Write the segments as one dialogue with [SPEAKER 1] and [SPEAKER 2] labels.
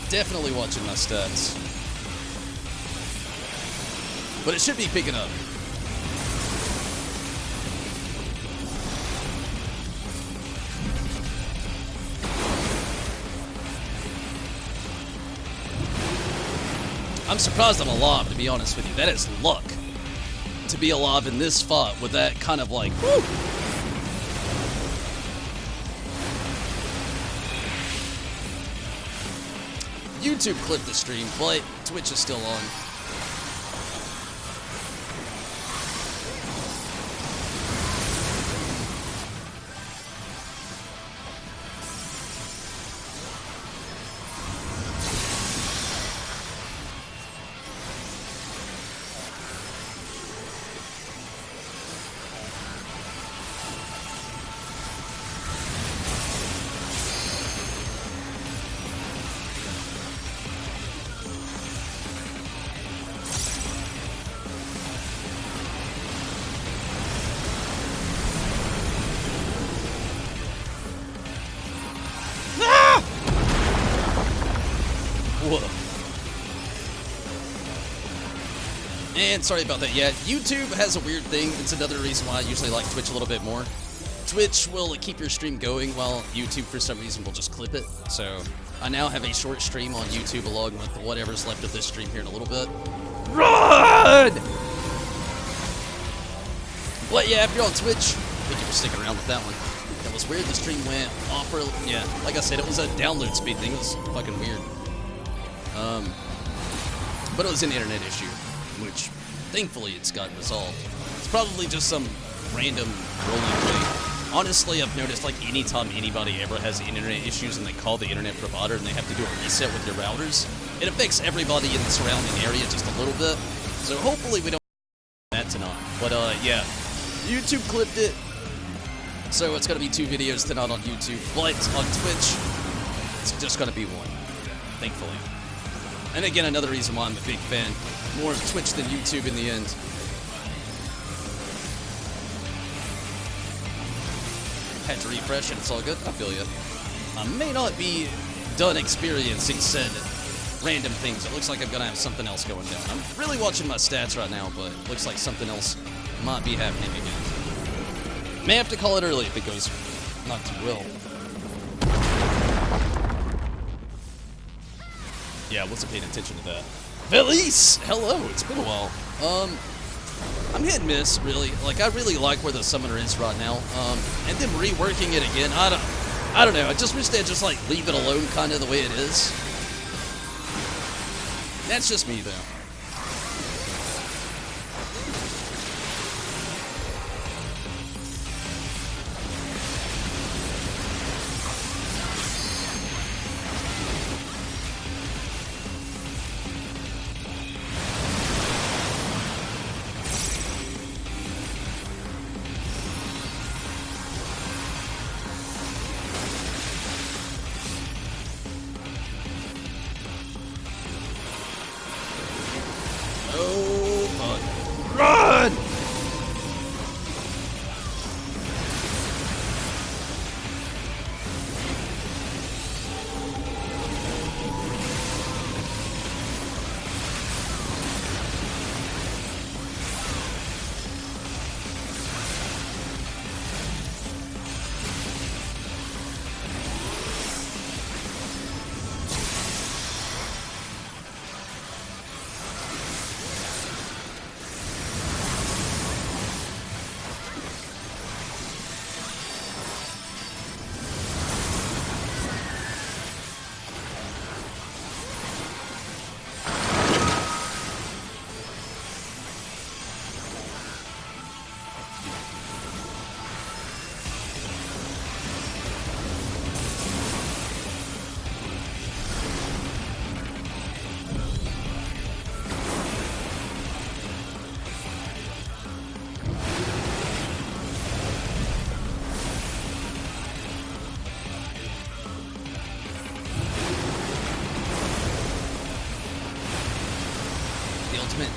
[SPEAKER 1] Definitely watching my stats. But it should be picking up. I'm surprised I'm alive, to be honest with you. That is luck to be alive in this fight with that kind of like, woo! YouTube clipped the stream, but Twitch is still on. And sorry about that, yeah, YouTube has a weird thing. It's another reason why I usually like Twitch a little bit more. Twitch will keep your stream going while YouTube, for some reason, will just clip it. So I now have a short stream on YouTube along with whatever's left of this stream here in a little bit. Run! But yeah, if you're on Twitch, thank you for sticking around with that one. That was weird, the stream went off for, yeah, like I said, it was a download speed thing. It was fucking weird. But it was an internet issue, which thankfully it's gotten resolved. It's probably just some random rolling thing. Honestly, I've noticed like anytime anybody ever has internet issues and they call the internet provider and they have to do a reset with their routers, it affects everybody in the surrounding area just a little bit. So hopefully we don't that tonight. But yeah, YouTube clipped it. So it's gonna be 2 videos tonight on YouTube, but on Twitch, it's just gonna be 1, thankfully. And again, another reason why I'm a big fan. More of Twitch than YouTube in the end. Had to refresh and it's all good. I feel you. I may not be done experiencing said random things. It looks like I'm gonna have something else going down. I'm really watching my stats right now, but it looks like something else might be happening again. May have to call it early if it goes not too well. Yeah, I wasn't paying attention to that. Felice! Hello, it's been a while. I'm hit and miss, really. Like, I really like where the summoner is right now. And then reworking it again, I don't know. I just wish they'd just, like, leave it alone kind of the way it is. That's just me, though.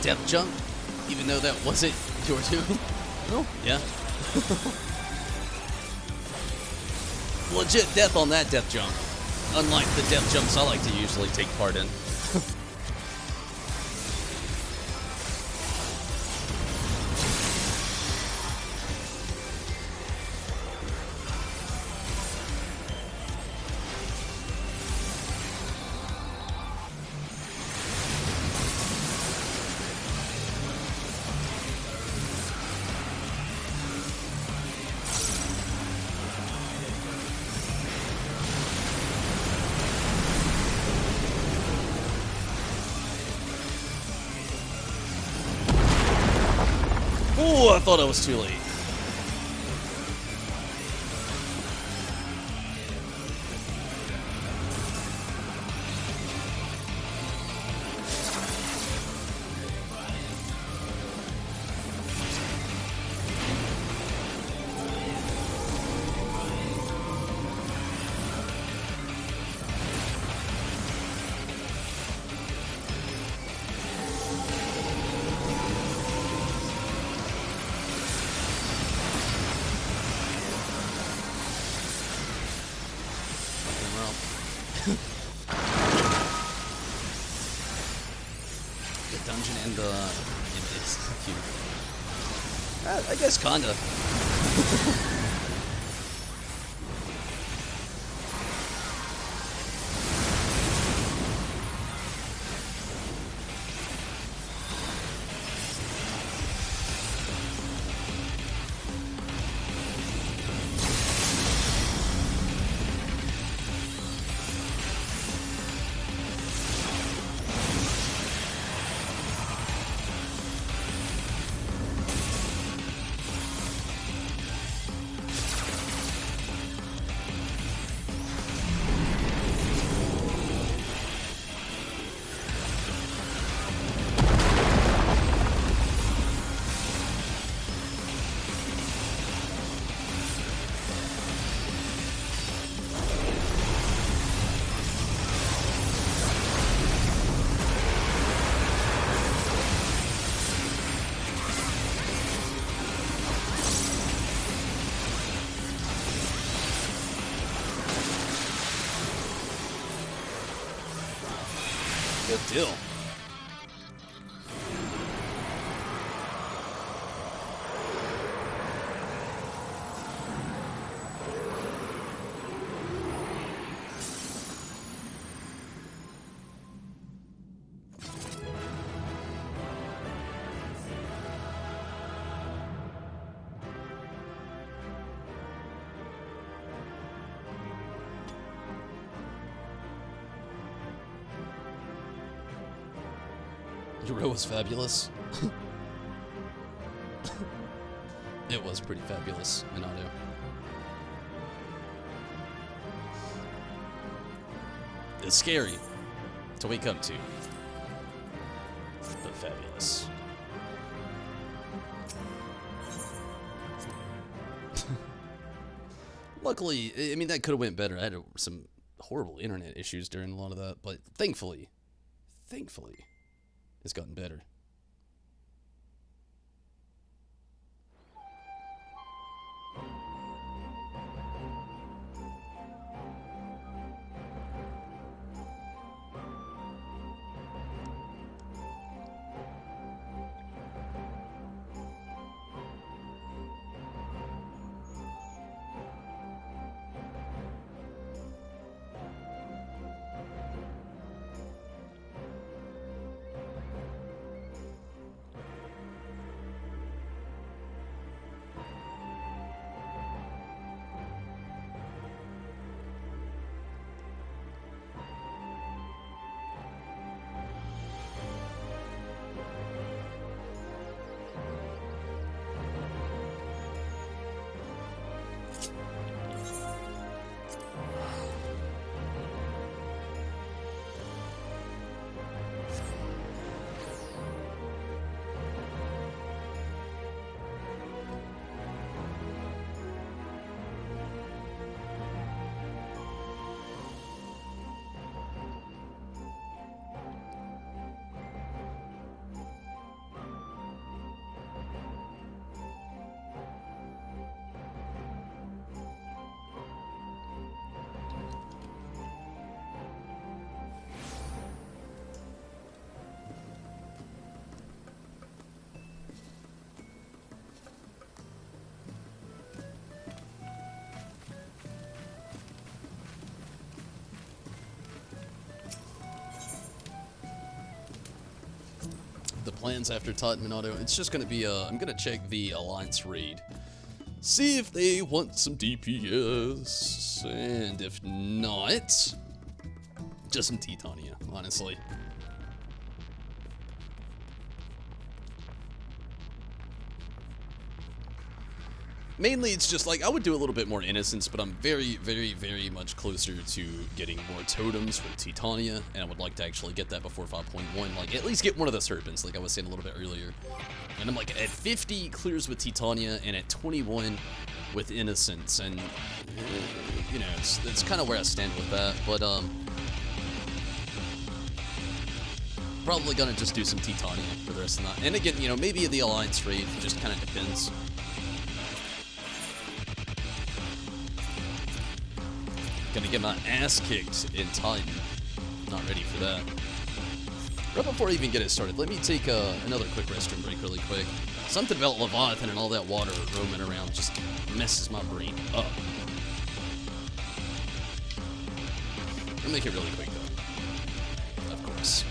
[SPEAKER 1] Depth jump, even though that wasn't your doing. Oh, yeah. Legit death on that death jump. Unlike the death jumps I like to usually take part in. Ooh, I thought I was too late. The dungeon and it's cute. I guess kinda. Good deal. Your row was fabulous. It was pretty fabulous in audio. It's scary to wake up to, but fabulous. Luckily, I mean, that could have went better. I had some horrible internet issues during a lot of that, but thankfully, it's gotten better. plans after Titan Minato. It's just gonna be, I'm gonna check the Alliance raid. See if they want some DPS, and if not, just some Titania, honestly. Mainly, it's just like, I would do a little bit more Innocence, but I'm very, very, very much closer to getting more totems for Titania, and I would like to actually get that before 5.1, like, at least get one of the Serpents, like I was saying a little bit earlier. And I'm like, at 50 clears with Titania, and at 21 with Innocence, and, you know, it's kind of where I stand with that, but, probably gonna just do some Titania for the rest of the night. And again, you know, maybe the Alliance raid, just kind of depends. Gonna get my ass kicked in Titan. Not ready for that. Right before I even get it started, let me take another quick restroom break really quick. Something about Leviathan and all that water roaming around just messes my brain up. I'll make it really quick though. Of course.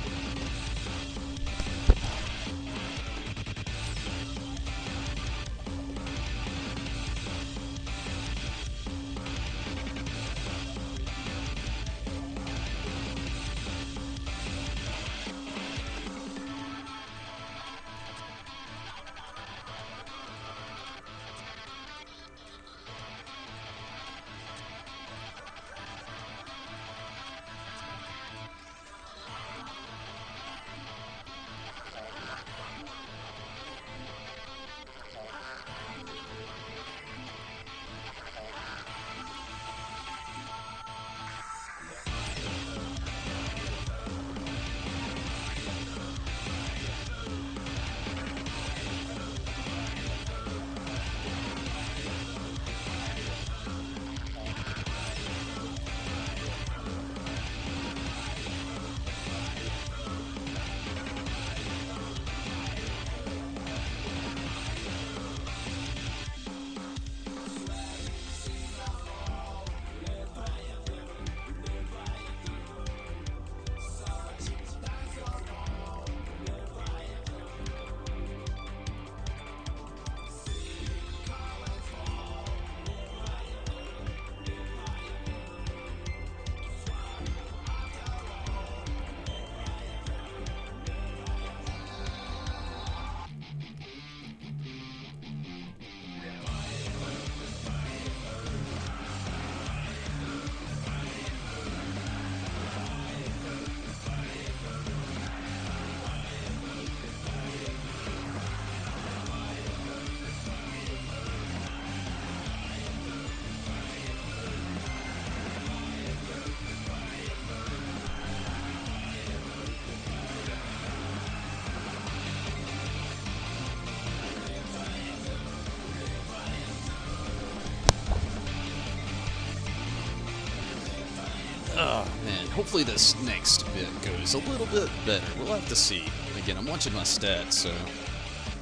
[SPEAKER 1] Oh, man. Hopefully this next bit goes a little bit better. We'll have to see. Again, I'm watching my stats, so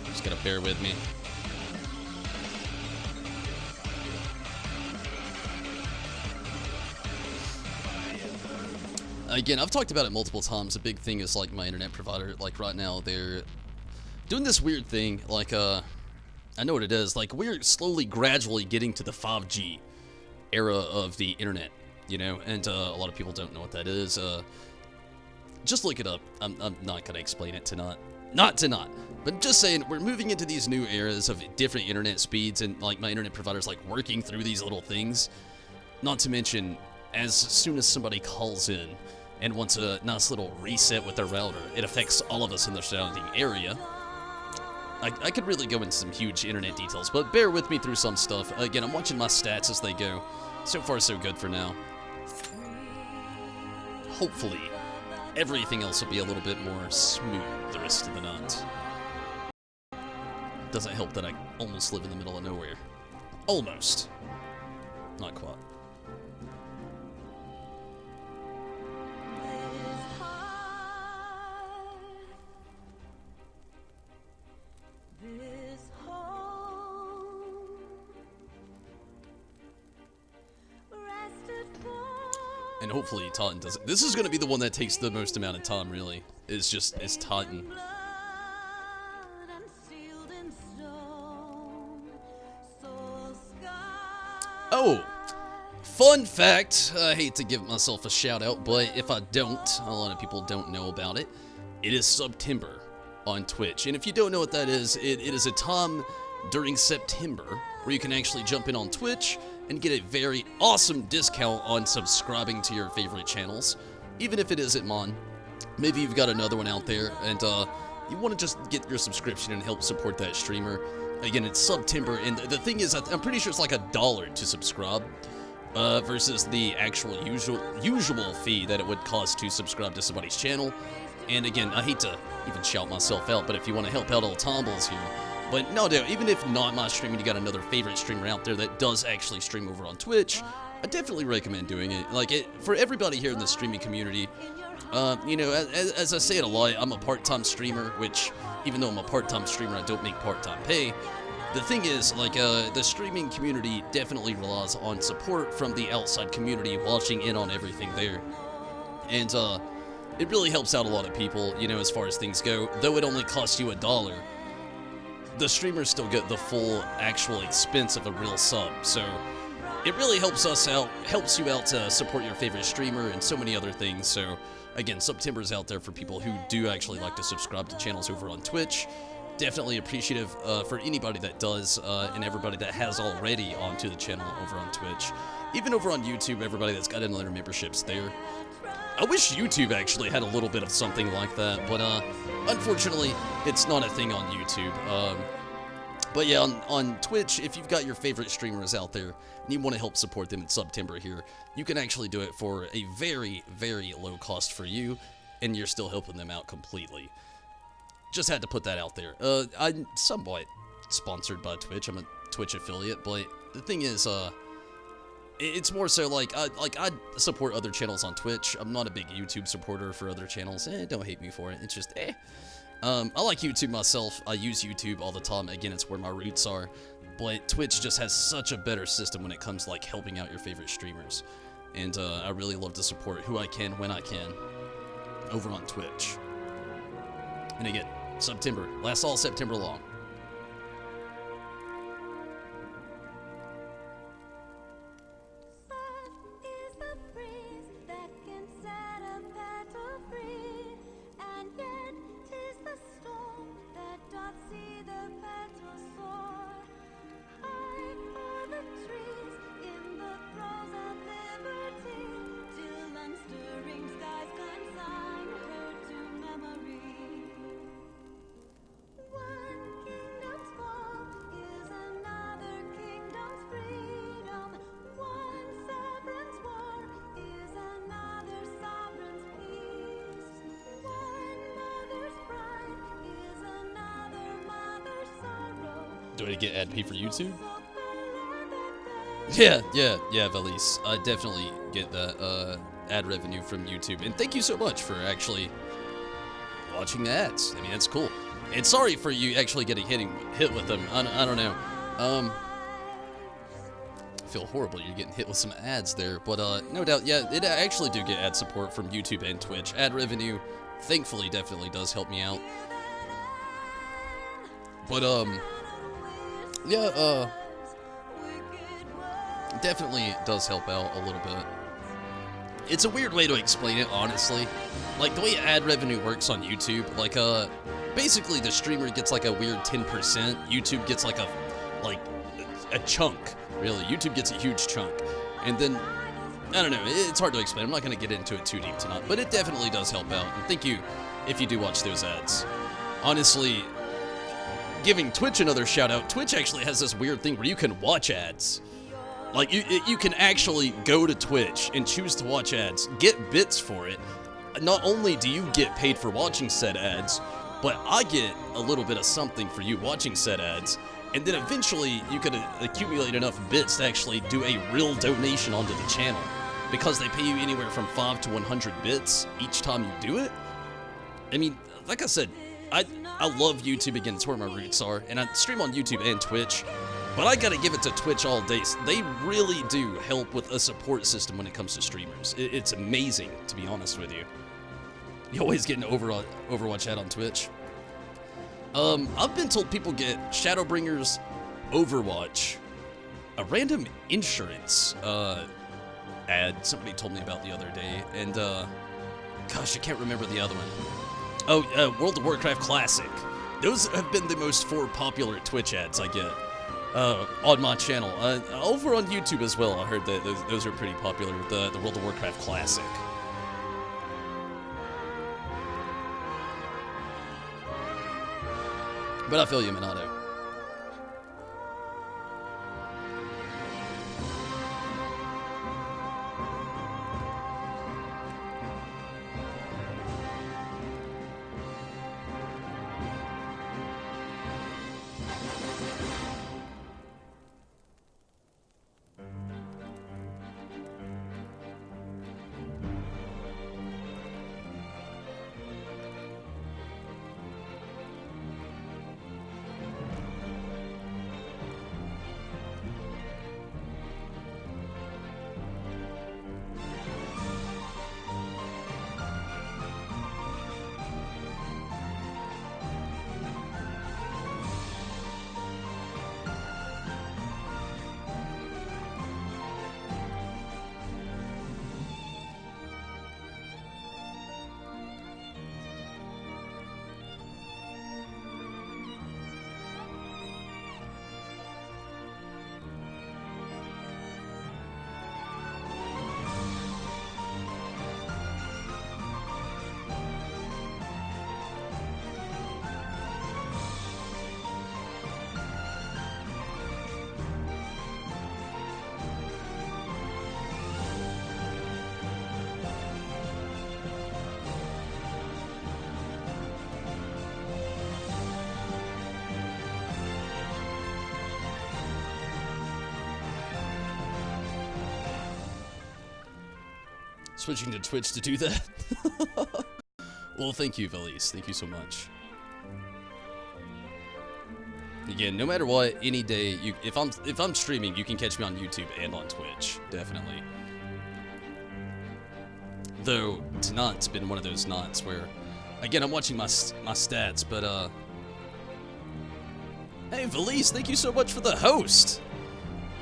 [SPEAKER 1] just gotta bear with me. Again, I've talked about it multiple times. A big thing is, like, my internet provider. Like, right now, they're doing this weird thing. Like, I know what it is. Like, we're slowly, gradually getting to the 5G era of the internet. You know, and a lot of people don't know what that is. Just look it up. I'm not gonna explain it tonight. Not. But just saying, we're moving into these new eras of different internet speeds, and like my internet provider's like working through these little things. Not to mention, as soon as somebody calls in and wants a nice little reset with their router, it affects all of us in the surrounding area. I could really go into some huge internet details, but bear with me through some stuff. Again, I'm watching my stats as they go. So far, so good for now. Hopefully, everything else will be a little bit more smooth the rest of the night. Doesn't help that I almost live in the middle of nowhere. Almost. Not quite. And hopefully Titan doesn't. This is going to be the one that takes the most amount of time, really. It's Titan. Oh, fun fact, I hate to give myself a shout out, but if I don't, a lot of people don't know about it. It is September on Twitch. And if you don't know what that is, it is a time during September where you can actually jump in on Twitch and get a very awesome discount on subscribing to your favorite channels, even if it isn't mine. Maybe you've got another one out there and you want to just get your subscription and help support that streamer. Again, it's September, and the thing is, I'm pretty sure it's like $1 to subscribe versus the actual usual fee that it would cost to subscribe to somebody's channel. And again, I hate to even shout myself out, but if you want to help out old Tombles here, but no doubt, even if not my streaming, you got another favorite streamer out there that does actually stream over on Twitch, I definitely recommend doing it. Like, for everybody here in the streaming community, you know, as I say it a lot, I'm a part-time streamer, which, even though I'm a part-time streamer, I don't make part-time pay. The thing is, like, the streaming community definitely relies on support from the outside community watching in on everything there. And, it really helps out a lot of people, you know, as far as things go. Though it only costs you $1, the streamers still get the full actual expense of a real sub. So it really helps us out, helps you out to support your favorite streamer and so many other things. So again, September's out there for people who do actually like to subscribe to channels over on Twitch. Definitely appreciative for anybody that does and everybody that has already onto the channel over on Twitch. Even over on YouTube, everybody that's got in their memberships there. I wish YouTube actually had a little bit of something like that, but unfortunately, it's not a thing on YouTube. But yeah, on Twitch, if you've got your favorite streamers out there and you want to help support them in September here, you can actually do it for a very, very low cost for you, and you're still helping them out completely. Just had to put that out there. I'm somewhat sponsored by Twitch. I'm a Twitch affiliate, but the thing is, it's more so like I support other channels on Twitch. I'm not a big YouTube supporter for other channels. Don't hate me for it. It's just I like YouTube myself. I use YouTube all the time. Again, it's where my roots are. But Twitch just has such a better system when it comes to like helping out your favorite streamers. And I really love to support who I can when I can over on Twitch. And again, September lasts all September long. Do I get ad pay for YouTube? Yeah, Valise. I definitely get that ad revenue from YouTube. And thank you so much for actually watching the ads. I mean, that's cool. And sorry for you actually getting hit with them. I don't know. I feel horrible you're getting hit with some ads there. But no doubt, yeah, it actually do get ad support from YouTube and Twitch. Ad revenue, thankfully, definitely does help me out. But, yeah, definitely does help out a little bit. It's a weird way to explain it, honestly. Like, the way ad revenue works on YouTube, like, basically the streamer gets like a weird 10%. YouTube gets like a chunk, really. YouTube gets a huge chunk. And then, I don't know, it's hard to explain. I'm not going to get into it too deep tonight, but it definitely does help out. And thank you if you do watch those ads. Honestly, giving Twitch another shout out, Twitch actually has this weird thing where you can watch ads. Like, you can actually go to Twitch and choose to watch ads, get bits for it. Not only do you get paid for watching said ads, but I get a little bit of something for you watching said ads. And then eventually you could accumulate enough bits to actually do a real donation onto the channel. Because they pay you anywhere from 5 to 100 bits each time you do it. I mean, like I said, I love YouTube. Again, it's where my roots are, and I stream on YouTube and Twitch, but I gotta give it to Twitch all day. They really do help with a support system when it comes to streamers. It's amazing, to be honest with you. You always get an Overwatch ad on Twitch. I've been told people get Shadowbringers, Overwatch, a random insurance ad somebody told me about the other day, and gosh, I can't remember the other one. Oh, World of Warcraft Classic. Those have been the most 4 popular Twitch ads I get on my channel. Over on YouTube as well, I heard that those are pretty popular with the World of Warcraft Classic. But I feel you, Minato. Switching to Twitch to do that. Well, thank you, Valise. Thank you so much. Again, no matter what, any day, if I'm streaming, you can catch me on YouTube and on Twitch, definitely. Though tonight's been one of those nights where, again, I'm watching my stats, but hey, Valise, thank you so much for the host.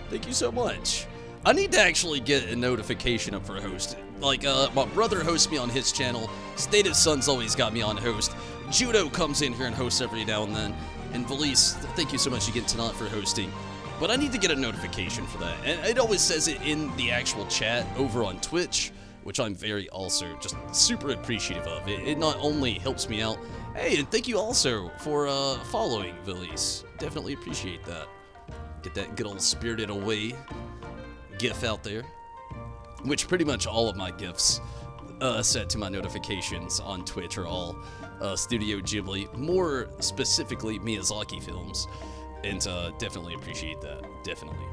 [SPEAKER 1] Thank you so much. I need to actually get a notification up for host. Like, my brother hosts me on his channel. State of Sun's always got me on host. Judo comes in here and hosts every now and then. And Valise, thank you so much again tonight for hosting. But I need to get a notification for that. And it always says it in the actual chat over on Twitch, which I'm very also just super appreciative of. It not only helps me out, hey, and thank you also for following Valise. Definitely appreciate that. Get that good old Spirited Away gif out there. Which pretty much all of my GIFs set to my notifications on Twitch are all Studio Ghibli, more specifically Miyazaki films, and definitely appreciate that, definitely.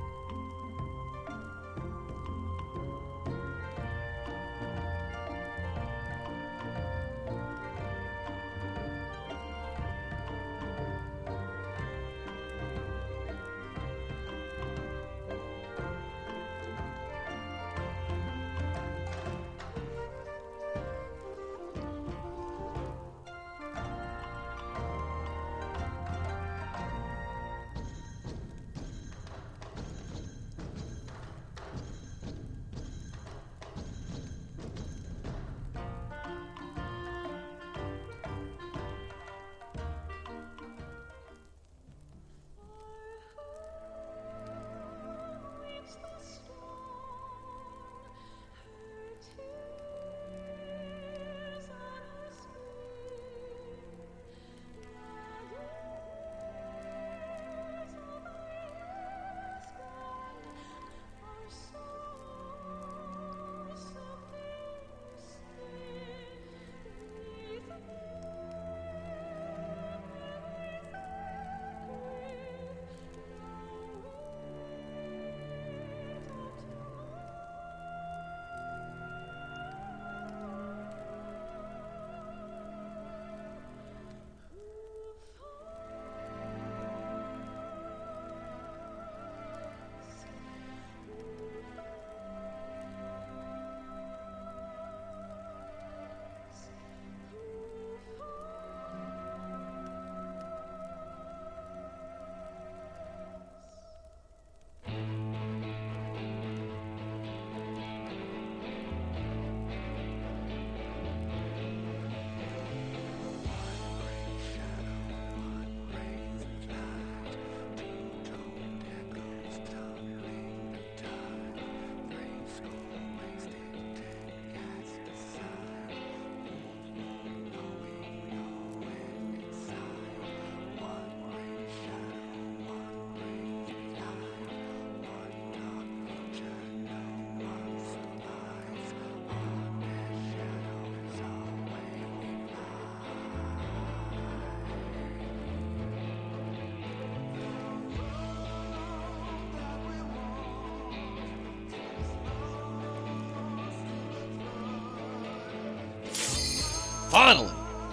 [SPEAKER 1] Finally!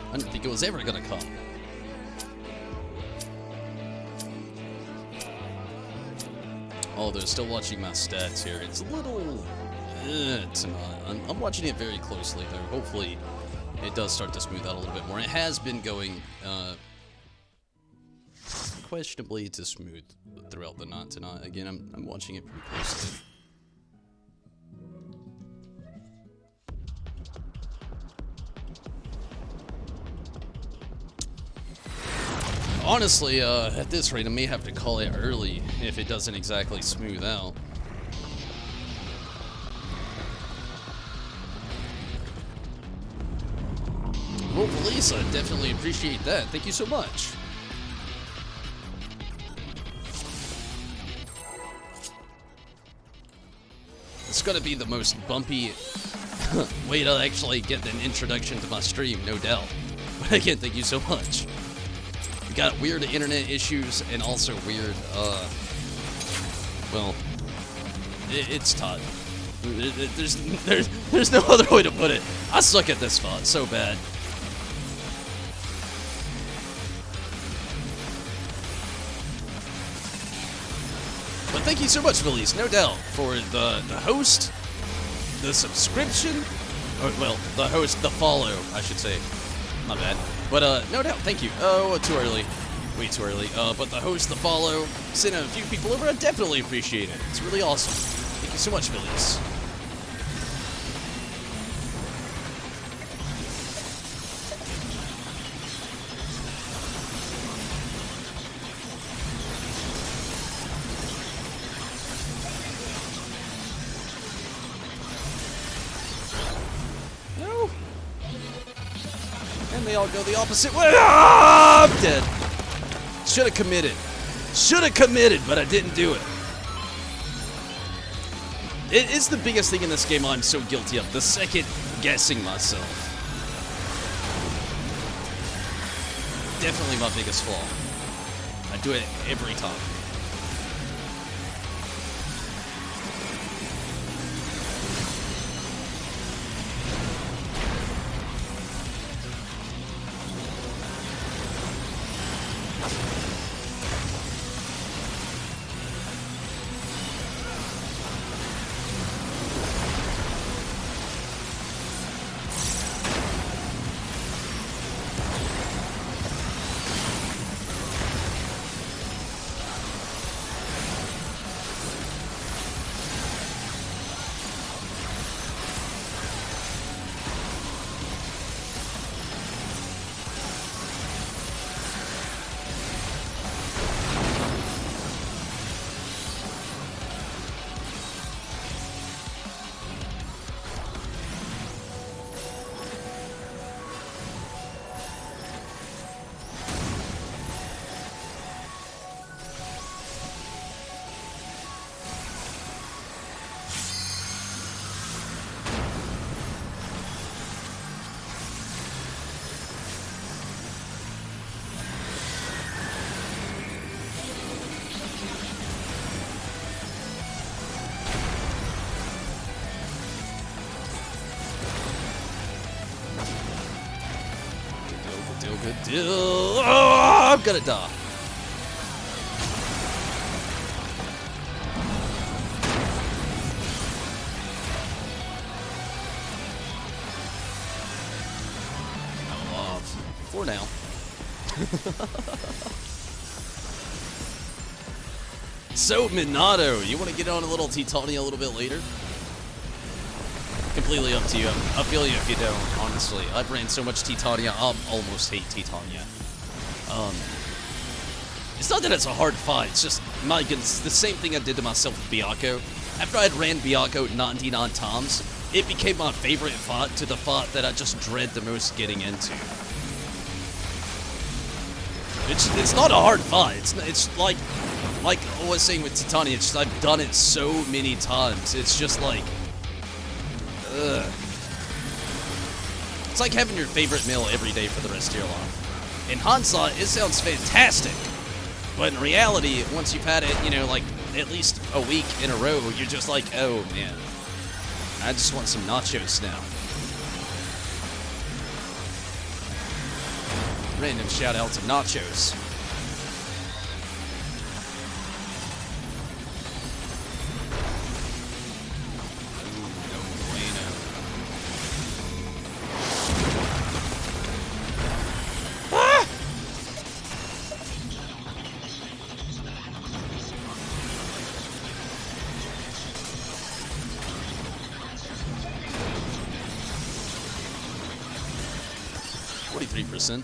[SPEAKER 1] I didn't think it was ever gonna come. Oh, they're still watching my stats here. It's a little... it's not. I'm watching it very closely, though. Hopefully, it does start to smooth out a little bit more. It has been going questionably to smooth throughout the night tonight. Again, I'm watching it pretty closely. Honestly, at this rate, I may have to call it early if it doesn't exactly smooth out. Well, Lisa, definitely appreciate that. Thank you so much. It's gonna be the most bumpy way to actually get an introduction to my stream, no doubt. But again, thank you so much. We got weird internet issues and also weird, well, it's Todd. There's no other way to put it. I suck at this font so bad. But thank you so much, Felice, no doubt, for the host, the subscription, or, well, the host, the follow, I should say. My bad. But, no doubt, thank you. Oh, too early. Way too early. But the host, the follow, send a few people over, I definitely appreciate it. It's really awesome. Thank you so much, Felice. They all go the opposite way. Ah, I'm dead. Should have committed. Should have committed, but I didn't do it. It is the biggest thing in this game I'm so guilty of. The second guessing myself. Definitely my biggest flaw. I do it every time. Good deal. Oh, I'm gonna die. For now. So, Minato, you want to get on a little Titania a little bit later? Completely up to you. I feel you if you don't, honestly. I've ran so much Titania, I almost hate Titania. It's not that it's a hard fight, it's just, my goodness, the same thing I did to myself with Byakko. After I'd ran Byakko 99 times, it became my favorite fight to the fight that I just dread the most getting into. It's not a hard fight. It's like I was saying with Titania, it's just I've done it so many times. It's just like, ugh. It's like having your favorite meal every day for the rest of your life. In hindsight, it sounds fantastic. But in reality, once you've had it, you know, like at least a week in a row, you're just like, oh man, I just want some nachos now. Random shout out to Nachos. %.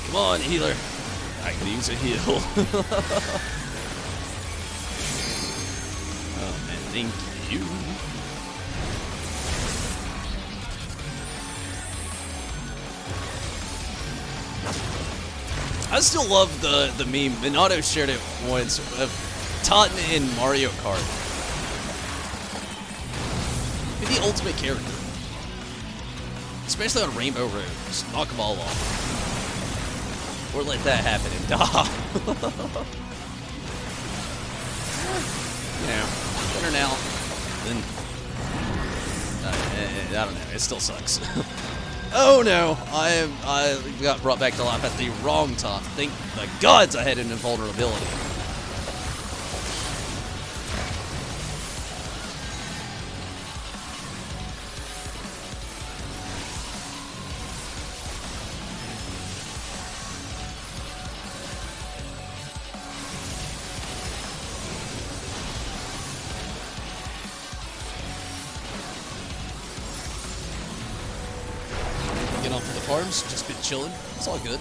[SPEAKER 1] Come on, healer. I could use a heal. Oh man, thank you. I still love the meme. Minato shared it once of Titania in Mario Kart. Be the ultimate character. Especially on Rainbow Road. Just knock them all off. Or let that happen and die. You know, better now than... I don't know. It still sucks. Oh no! I got brought back to life at the wrong time. Thank the gods I had an invulnerability. 'Get on for the farms, just been chilling. It's all good.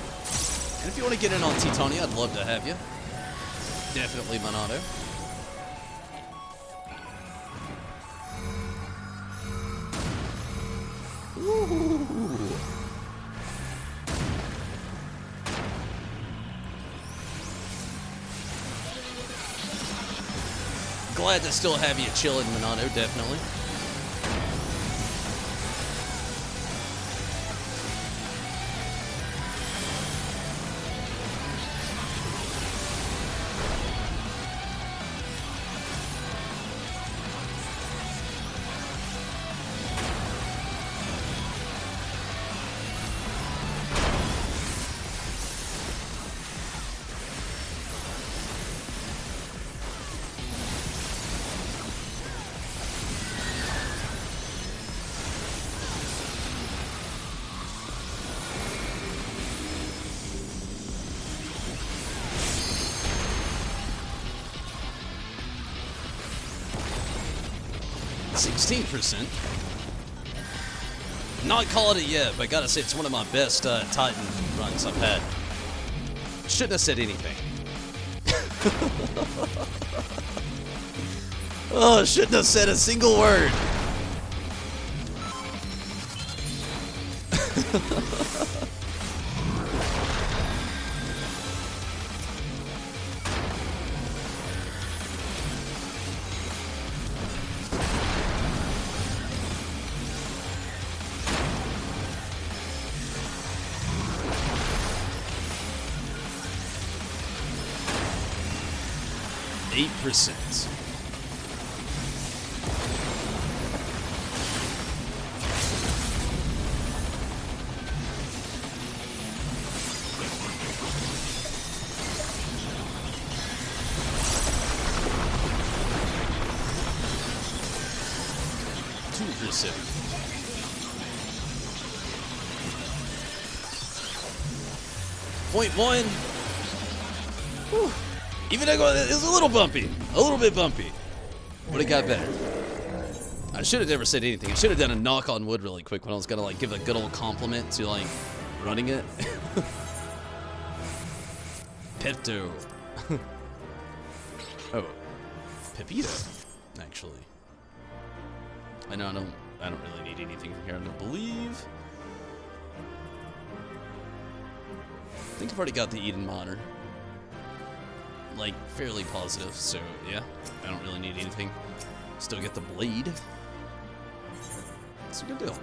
[SPEAKER 1] And if you want to get in on Titania, I'd love to have you. Definitely Minato. Ooh. Glad to still have you chilling, Minato, definitely. %. Not called it yet, but gotta say it's one of my best Titan runs I've had. Shouldn't have said anything. Oh, shouldn't have said a single word. %. .1. Whew. Even though it was a little bumpy, a little bit bumpy, but it got better. I should have never said anything. I should have done a knock on wood really quick when I was gonna like give a good old compliment to like running it. Pepto. Oh, Pepito, actually. I know I don't really need anything from here. I don't believe. I think I've already got the Eden Monitor. Like, fairly positive, so yeah, I don't really need anything. Still get the blade. It's a good deal.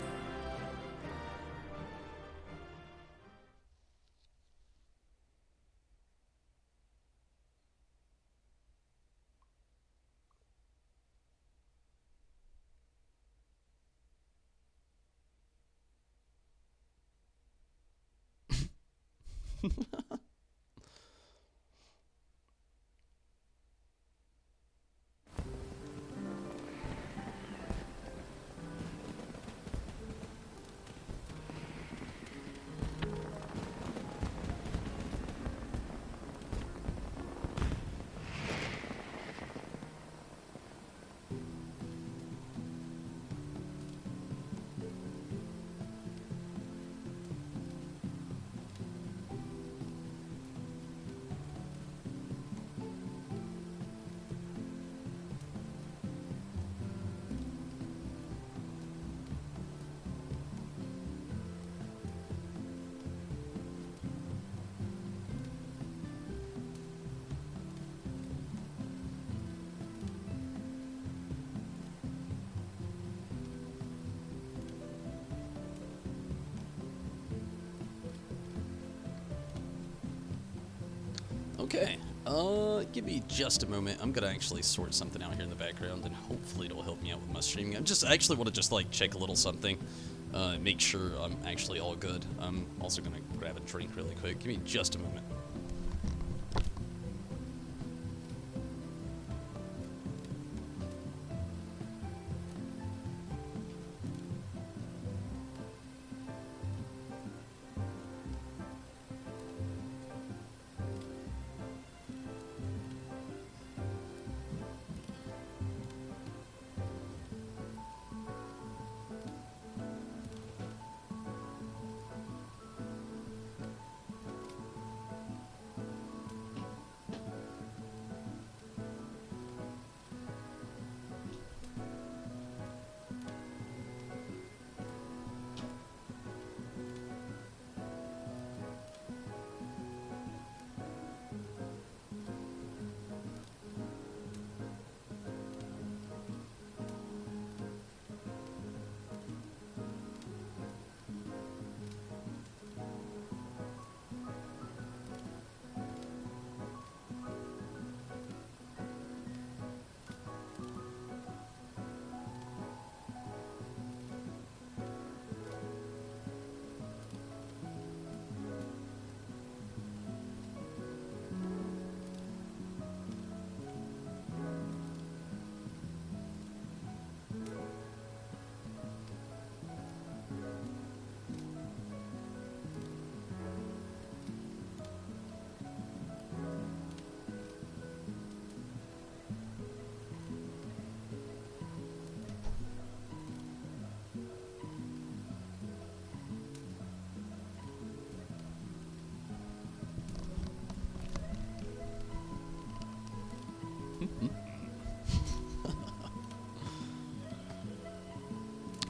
[SPEAKER 1] Okay, give me just a moment. I'm gonna actually sort something out here in the background, and hopefully it'll help me out with my streaming. I actually want to just like check a little something, make sure I'm actually all good. I'm also gonna grab a drink really quick. Give me just a moment.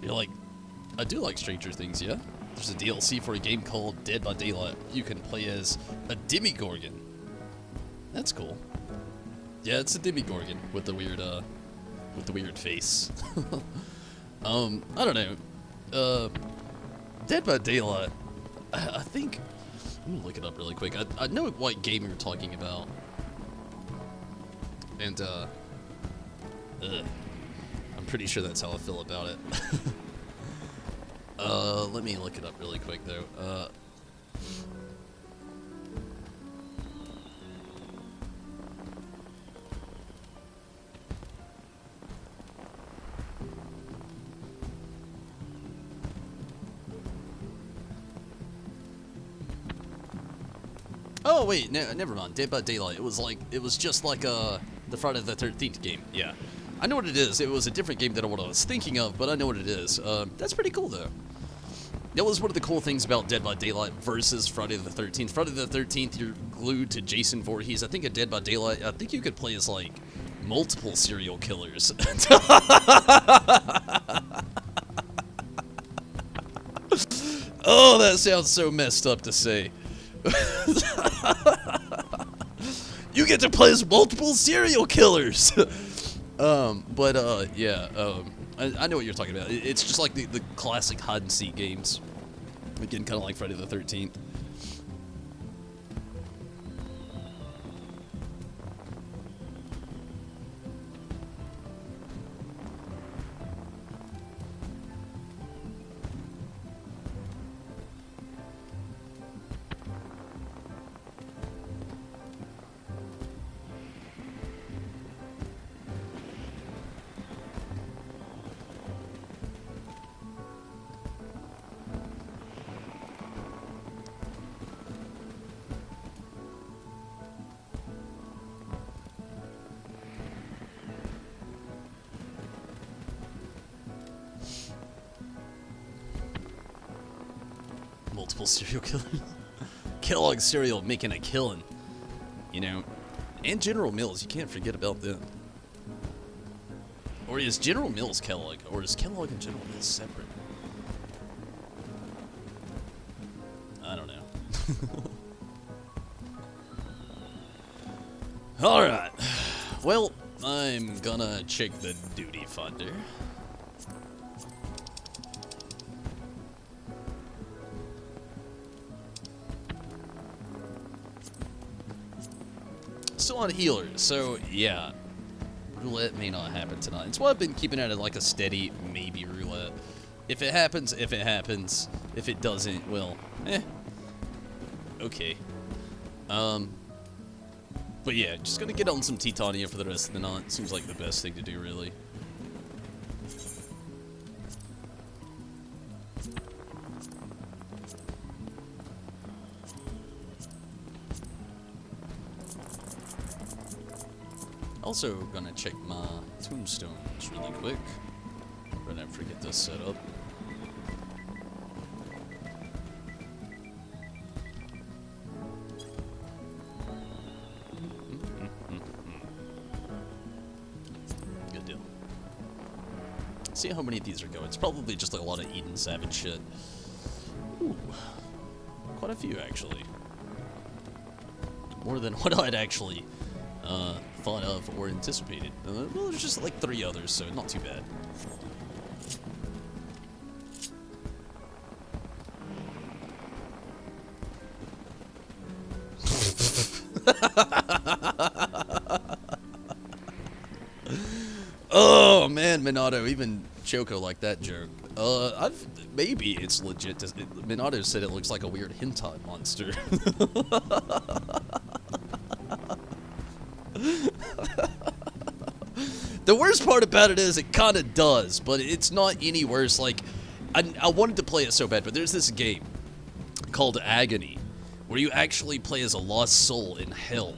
[SPEAKER 1] You're like, I do like Stranger Things, yeah? There's a DLC for a game called Dead by Daylight. You can play as a Demogorgon. That's cool. Yeah, it's a Demogorgon with the weird face. I don't know. Dead by Daylight. I think I'm gonna look it up really quick. I know what game you're talking about. And I'm pretty sure that's how I feel about it. Let me look it up really quick though. Oh wait, no, never mind. Dead by Daylight. It was just like the Friday the 13th game. Yeah, I know what it is. It was a different game than what I was thinking of, but I know what it is. That's pretty cool though. That was one of the cool things about Dead by Daylight versus Friday the 13th. Friday the 13th, you're glued to Jason Voorhees. I think at Dead by Daylight, I think you could play as like multiple serial killers. Oh, that sounds so messed up to say. You get to play as multiple serial killers. Yeah, I know what you're talking about. It's just like the classic hide and seek games. Again, kind of like Friday the 13th. multiple serial killers. Kellogg cereal making a killing, you know, and General Mills. You can't forget about them. Or is General Mills Kellogg, or is Kellogg and General Mills separate? I don't know. All right. Well, I'm gonna check the duty finder. Still on healer, so yeah, roulette may not happen tonight. It's why I've been keeping it at like a steady maybe roulette. If it happens, if it happens. If it doesn't, well, okay. But yeah, just gonna get on some Titania for the rest of the night. Seems like the best thing to do, really. Also gonna check my tombstones really quick. Right after I get this set up. Good deal. See how many of these are going. It's probably just like a lot of Eden Savage shit. Ooh. Quite a few, actually. More than what I'd actually thought of or anticipated. Well, there's just like 3 others, so not too bad. Oh man, Minato, even Choco like that joke. Maybe it's legit. Minato said it looks like a weird hentai monster. The worst part about it is it kind of does, but it's not any worse. Like, I wanted to play it so bad, but there's this game called Agony, where you actually play as a lost soul in hell.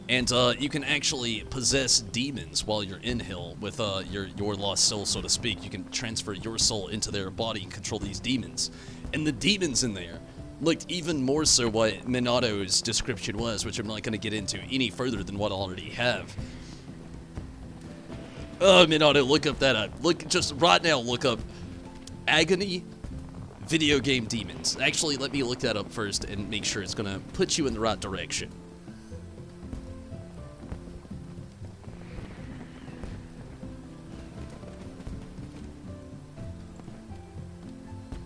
[SPEAKER 1] And you can actually possess demons while you're in hell with your lost soul, so to speak. You can transfer your soul into their body and control these demons. And the demons in there looked even more so what Minato's description was, which I'm not going to get into any further than what I already have. Oh, Minato, look up that. Just right now, look up Agony video game demons. Actually, let me look that up first and make sure it's going to put you in the right direction.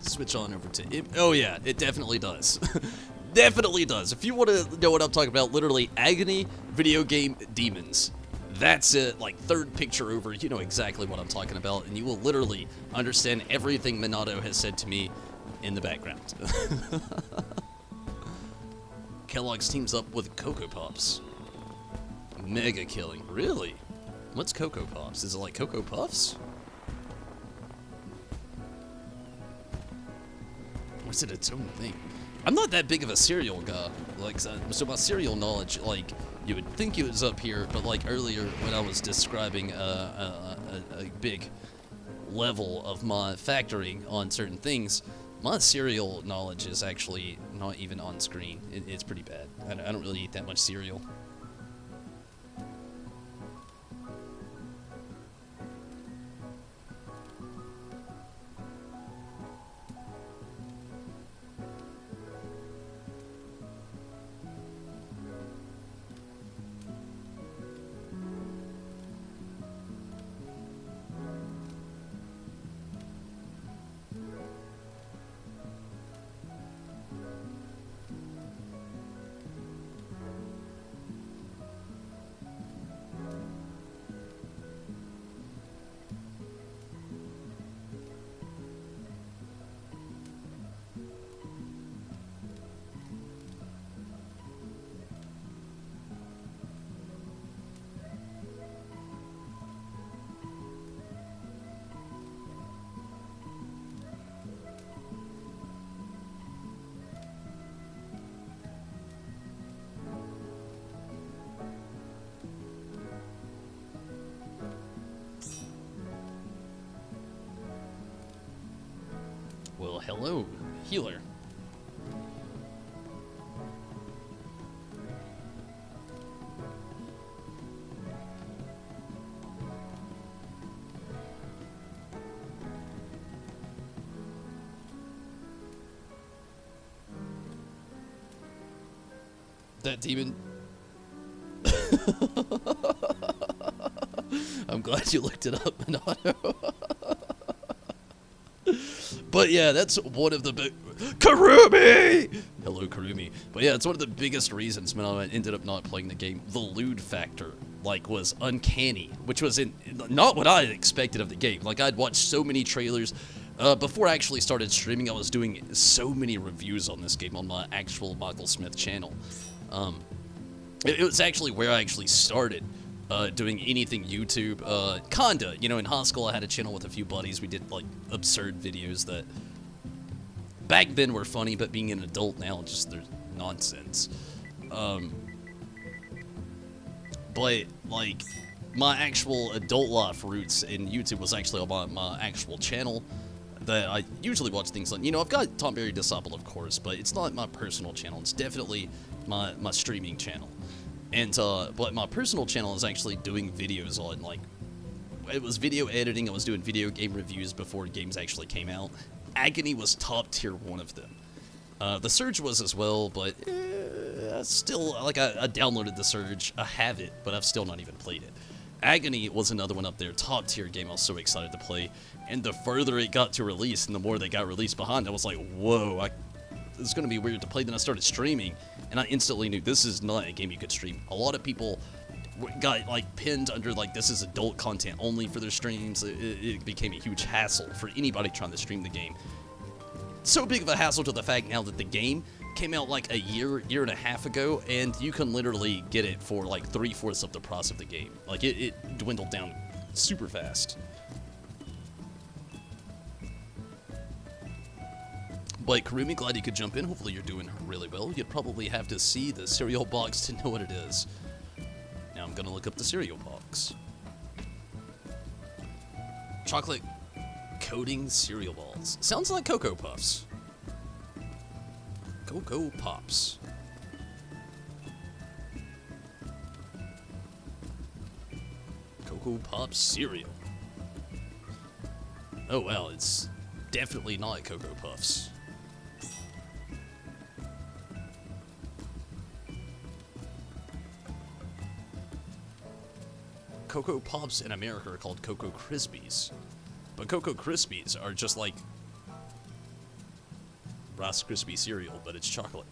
[SPEAKER 1] Switch on over to oh yeah, it definitely does. Definitely does. If you want to know what I'm talking about, literally Agony video game demons. That's it, like 3rd picture over, you know exactly what I'm talking about, and you will literally understand everything Minato has said to me in the background. Kellogg's teams up with Cocoa Pops. Mega killing. Really? What's Cocoa Pops? Is it like Cocoa Puffs? Or is it its own thing? I'm not that big of a cereal guy. Like, so my cereal knowledge, like, you would think it was up here, but like earlier when I was describing a big level of my factoring on certain things, my cereal knowledge is actually not even on screen. It's pretty bad. I don't really eat that much cereal. Well, hello, healer. that demon. I'm glad you looked it up, Minato. But yeah, that's one of the big... Karumi! Hello, Karumi. But yeah, it's one of the biggest reasons Minato ended up not playing the game. The lewd factor, like, was uncanny, which was not what I expected of the game. Like, I'd watched so many trailers. Before I actually started streaming, I was doing so many reviews on this game on my actual Michael Smith channel. It was actually where I actually started doing anything YouTube. Kinda, you know, in high school I had a channel with a few buddies. We did, like, absurd videos that back then were funny, but being an adult now, just they're nonsense. But, like, my actual adult life roots in YouTube was actually on my actual channel that I usually watch things on. You know, I've got Tom Berry Disciple, of course, but it's not my personal channel. It's definitely my streaming channel. And, but my personal channel is actually doing videos on, like, it was video editing. I was doing video game reviews before games actually came out. Agony was top tier one of them. The Surge was as well, but still, like, I downloaded the Surge. I have it, but I've still not even played it. Agony was another one up there, top tier game I was so excited to play. And the further it got to release and the more they got released behind, I was like, whoa, it's going to be weird to play. Then I started streaming, and I instantly knew this is not a game you could stream. A lot of people got, like, pinned under, like, this is adult content only for their streams. It became a huge hassle for anybody trying to stream the game. So big of a hassle to the fact now that the game came out like a year and a half ago, and you can literally get it for like 3/4 of the price of the game. Like, it dwindled down super fast. But Karumi, glad you could jump in. Hopefully you're doing really well. You'd probably have to see the cereal box to know what it is. Now I'm gonna look up the cereal box. Chocolate coating cereal balls. Sounds like Cocoa Puffs. Cocoa Pops. Cocoa Pops cereal. Oh wow, it's definitely not Cocoa Puffs. Cocoa Pops in America are called Cocoa Krispies. But Cocoa Krispies are just like Rice Krispie cereal, but it's chocolate.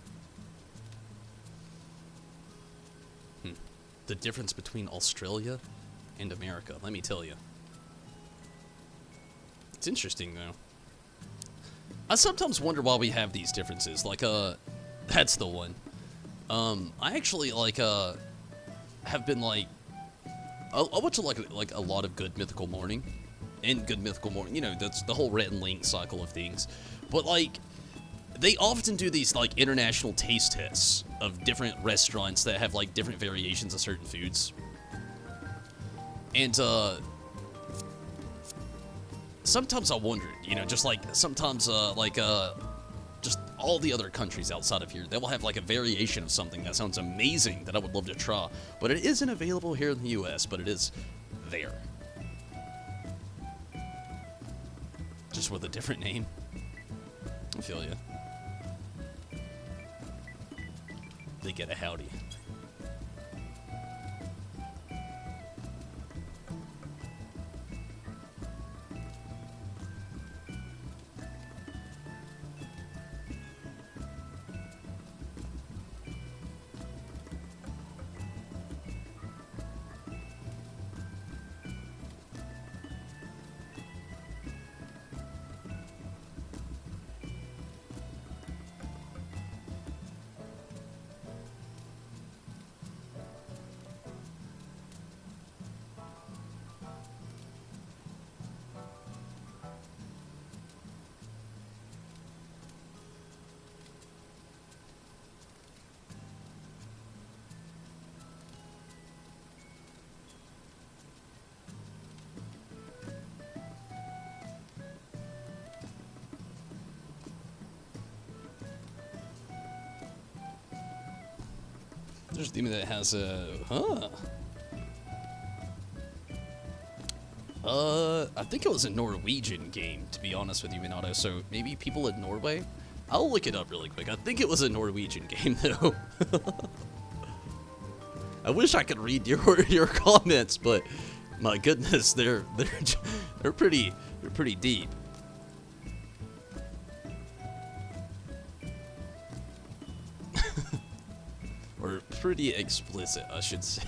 [SPEAKER 1] The difference between Australia and America, let me tell you. It's interesting, though. I sometimes wonder why we have these differences. Like, that's the one. I actually, like, have been, like, I watch, like, a lot of Good Mythical Morning. And Good Mythical Morning, you know, that's the whole Rhett and Link cycle of things. But, like, they often do these, like, international taste tests of different restaurants that have, like, different variations of certain foods. And, sometimes I wonder, you know, just, like, sometimes, just all the other countries outside of here, they will have, like, a variation of something that sounds amazing that I would love to try. But it isn't available here in the U.S., but it is there. Just with a different name. I feel you. They get a howdy. There's a demon that has a... I think it was a Norwegian game, to be honest with you, Minato, so maybe people in Norway? I'll look it up really quick. I think it was a Norwegian game, though. I wish I could read your comments, but my goodness, they're pretty deep. Or pretty explicit, I should say.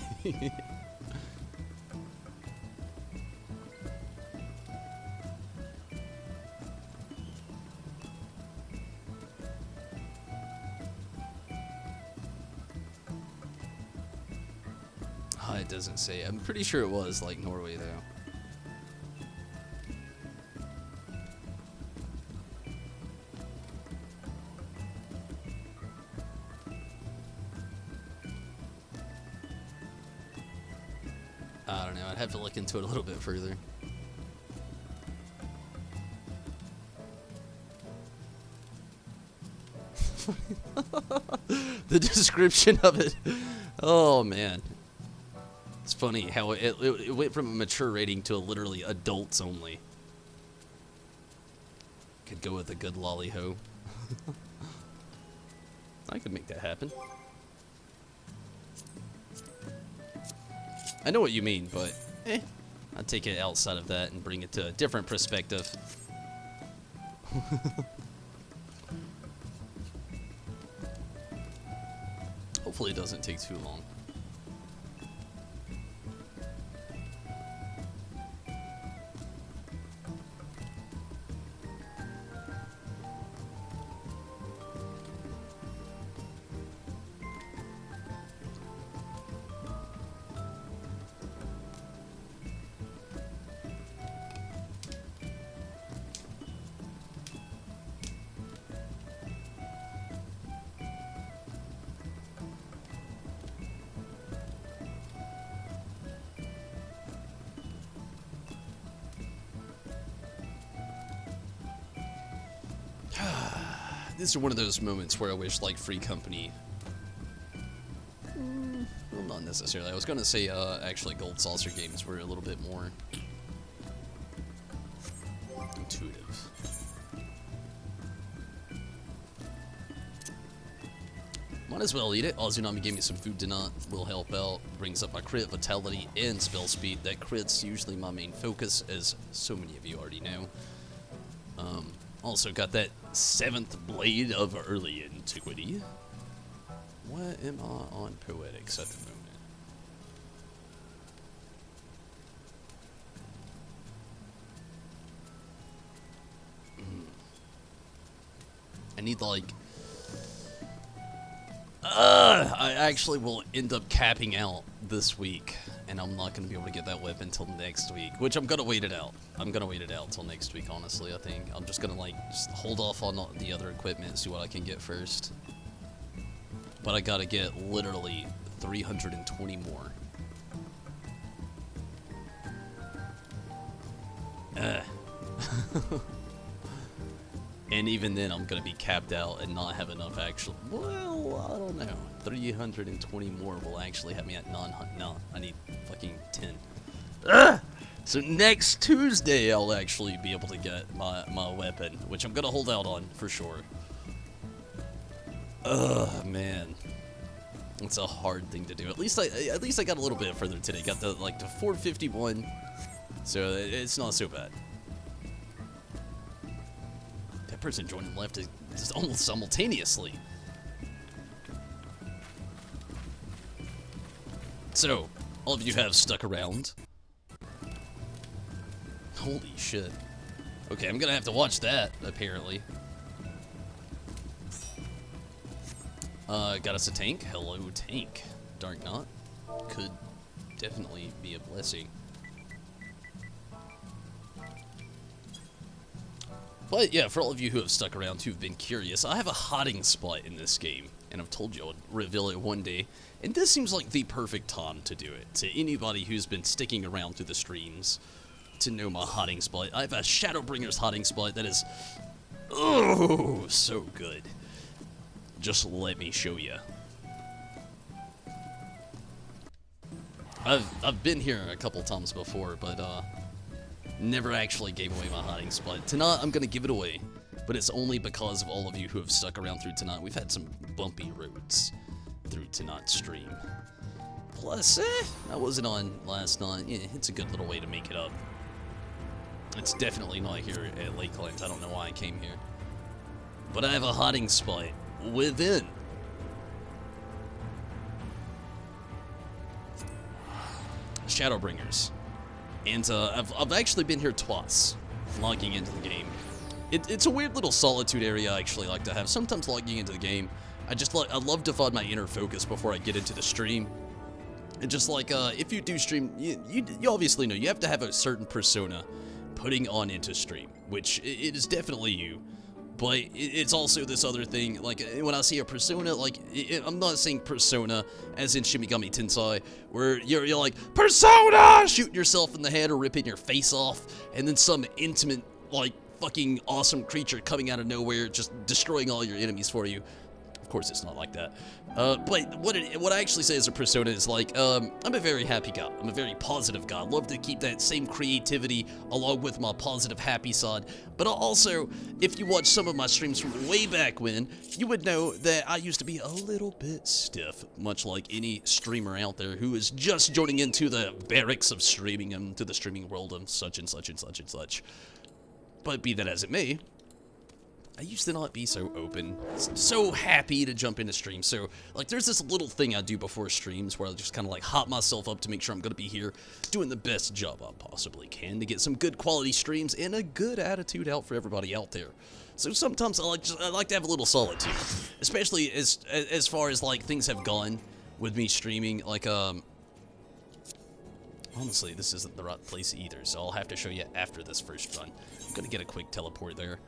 [SPEAKER 1] It doesn't say. I'm pretty sure it was like Norway though. I don't know. I'd have to look into it a little bit further. The description of it. Oh man. It's funny how it went from a mature rating to a literally adults only. Could go with a good lolly ho. I could make that happen. I know what you mean, but I'd take it outside of that and bring it to a different perspective. Hopefully it doesn't take too long. This is one of those moments where I wish, like, Free Company... well, not necessarily. I was going to say, actually, Gold Saucer games were a little bit more... intuitive. Might as well eat it. Ozunami gave me some food tonight. Will help out. Brings up my crit, vitality, and spell speed. That crit's usually my main focus, as so many of you already know. Also got that 7th Blade of Early Antiquity. What am I on Poetics at the moment? I need, like... I actually will end up capping out this week, and I'm not going to be able to get that whip until next week, which I'm going to wait it out. I'm going to wait it out until next week, honestly, I think. I'm just going to, like, just hold off on the other equipment and see what I can get first. But I got to get literally 320 more. And even then, I'm going to be capped out and not have enough actual... Well, I don't know. 320 more will actually have me at 900. No, I need fucking 10. Ugh! So next Tuesday, I'll actually be able to get my weapon, which I'm going to hold out on for sure. Ugh, man. It's a hard thing to do. At least I got a little bit further today. Got the 451. So it's not so bad. That person joined and left just almost simultaneously. So, all of you have stuck around. Holy shit. Okay, I'm gonna have to watch that, apparently. Got us a tank. Hello, tank. Dark Knot. Could definitely be a blessing. But yeah, for all of you who have stuck around, who've been curious, I have a hiding spot in this game, and I've told you I would reveal it one day, and this seems like the perfect time to do it. To anybody who's been sticking around through the streams, to know my hiding spot. I have a Shadowbringer's hiding spot that is, oh, so good. Just let me show you. I've been here a couple times before, but never actually gave away my hiding spot. Tonight, I'm gonna give it away, but it's only because of all of you who have stuck around through tonight. We've had some bumpy roads through tonight's stream. Plus, I wasn't on last night. Yeah, it's a good little way to make it up. It's definitely not here at Lakeland. I don't know why I came here. But I have a hiding spot within Shadowbringers. And I've actually been here twice, logging into the game. It's a weird little solitude area I actually like to have. Sometimes logging into the game, I love to find my inner focus before I get into the stream. And just like, if you do stream, you obviously know, you have to have a certain persona putting on into stream, which it is definitely you. But it's also this other thing, like, when I see a persona, like, I'm not saying persona as in Shin Megami Tensei, where you're like, persona! Shooting yourself in the head or ripping your face off, and then some intimate, like, fucking awesome creature coming out of nowhere, just destroying all your enemies for you. Of course, it's not like that. But what I actually say as a persona is like, I'm a very happy guy. I'm a very positive guy. I love to keep that same creativity along with my positive, happy side. But also, if you watch some of my streams from way back when, you would know that I used to be a little bit stiff, much like any streamer out there who is just joining into the barracks of streaming and to the streaming world of such and such and such and such. But be that as it may, I used to not be so open, so happy to jump into streams. So, like, there's this little thing I do before streams where I just kind of, like, hop myself up to make sure I'm going to be here doing the best job I possibly can to get some good quality streams and a good attitude out for everybody out there. So sometimes I like to have a little solitude, especially as far as, like, things have gone with me streaming. Like, honestly, this isn't the right place either, so I'll have to show you after this first run. I'm going to get a quick teleport there.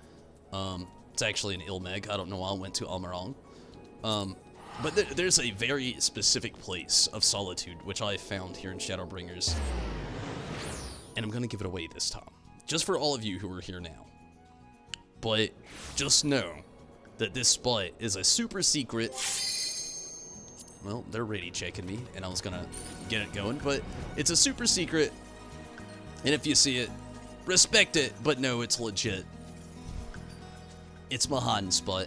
[SPEAKER 1] It's actually an Ilmeg. I don't know why I went to Amarong. But there's a very specific place of solitude, which I found here in Shadowbringers. And I'm going to give it away this time. Just for all of you who are here now. But just know that this spot is a super secret. Well, they're ready checking me, and I was going to get it going. But it's a super secret. And if you see it, respect it, but know it's legit. It's my hiding spot.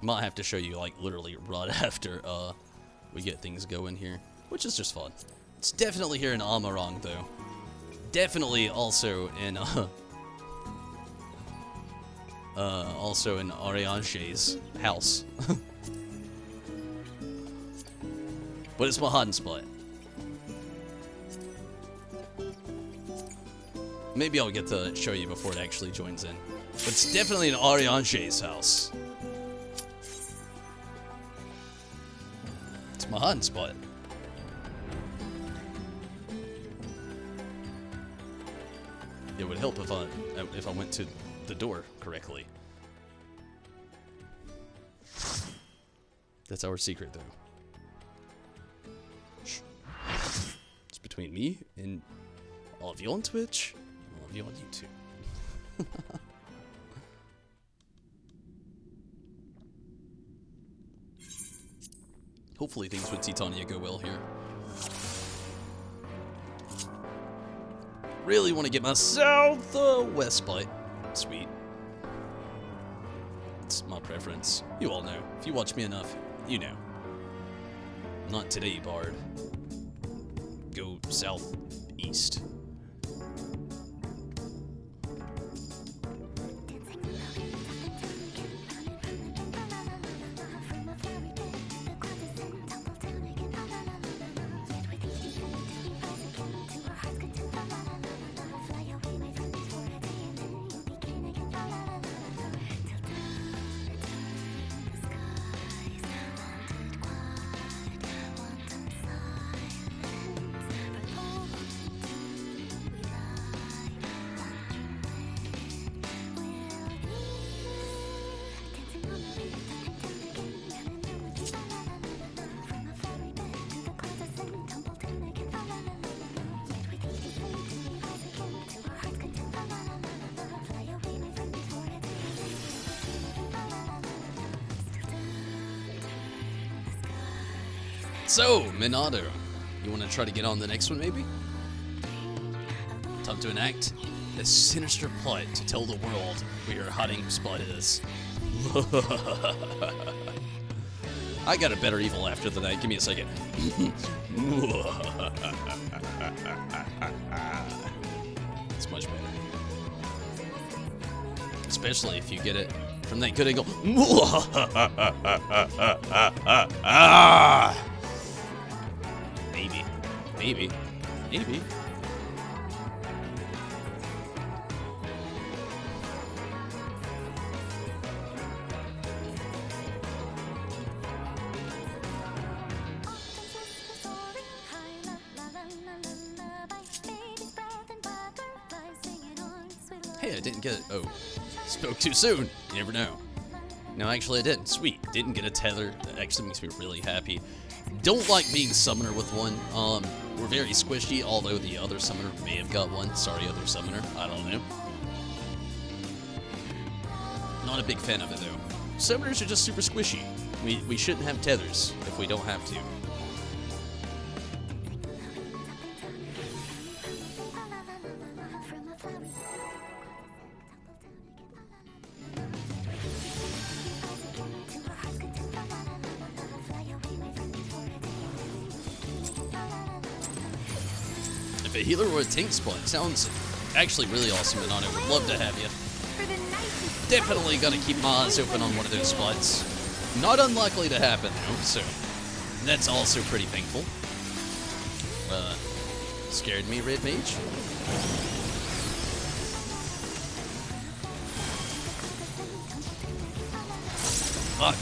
[SPEAKER 1] Might have to show you, like, literally right after we get things going here, which is just fun. It's definitely here in Amarong, though. Definitely also in Arianche's house. But it's my hiding spot. Maybe I'll get to show you before it actually joins in. But it's definitely in Arianche's house. It's my hiding spot. It would help if I went to the door correctly. That's our secret, though. Shh. It's between me and all of you on Twitch. On YouTube. Hopefully things with Titania go well here. Really want to get my southwest spot. Sweet. It's my preference. You all know. If you watch me enough, you know. Not today, Bard. Go southeast. So, Minato, you want to try to get on the next one, maybe? Time to enact a sinister plot to tell the world where your hiding spot is. I got a better evil after the night. Give me a second. It's much better. Especially if you get it from that good angle. Maybe. Maybe. Maybe. Hey, I didn't get it. Oh, spoke too soon. You never know. No, actually I didn't. Sweet. Didn't get a tether. That actually makes me really happy. Don't like being summoner with one. We're very squishy, although the other summoner may have got one. Sorry, other summoner. I don't know. Not a big fan of it, though. Summoners are just super squishy. We shouldn't have tethers if we don't have to. If a healer or a tank spot sounds actually really awesome, and on it, would love to have you. Definitely gotta keep my eyes open on one of those spots. Not unlikely to happen though, so that's also pretty thankful. Scared me, Red Mage? Fuck.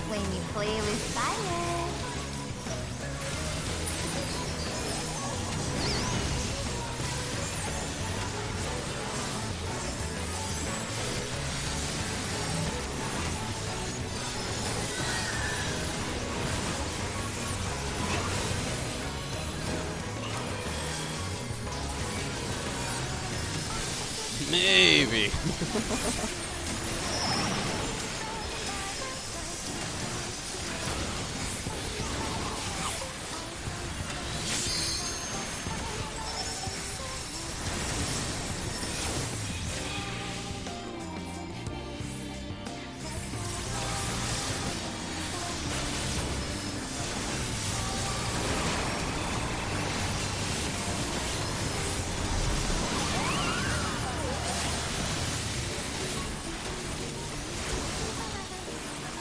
[SPEAKER 2] When you play with fire.
[SPEAKER 1] Maybe.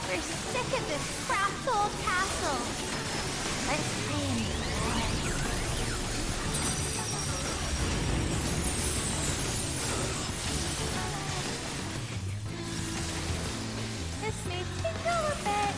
[SPEAKER 2] We're sick of this crapped old castle. Let's play in the This makes me go a bit.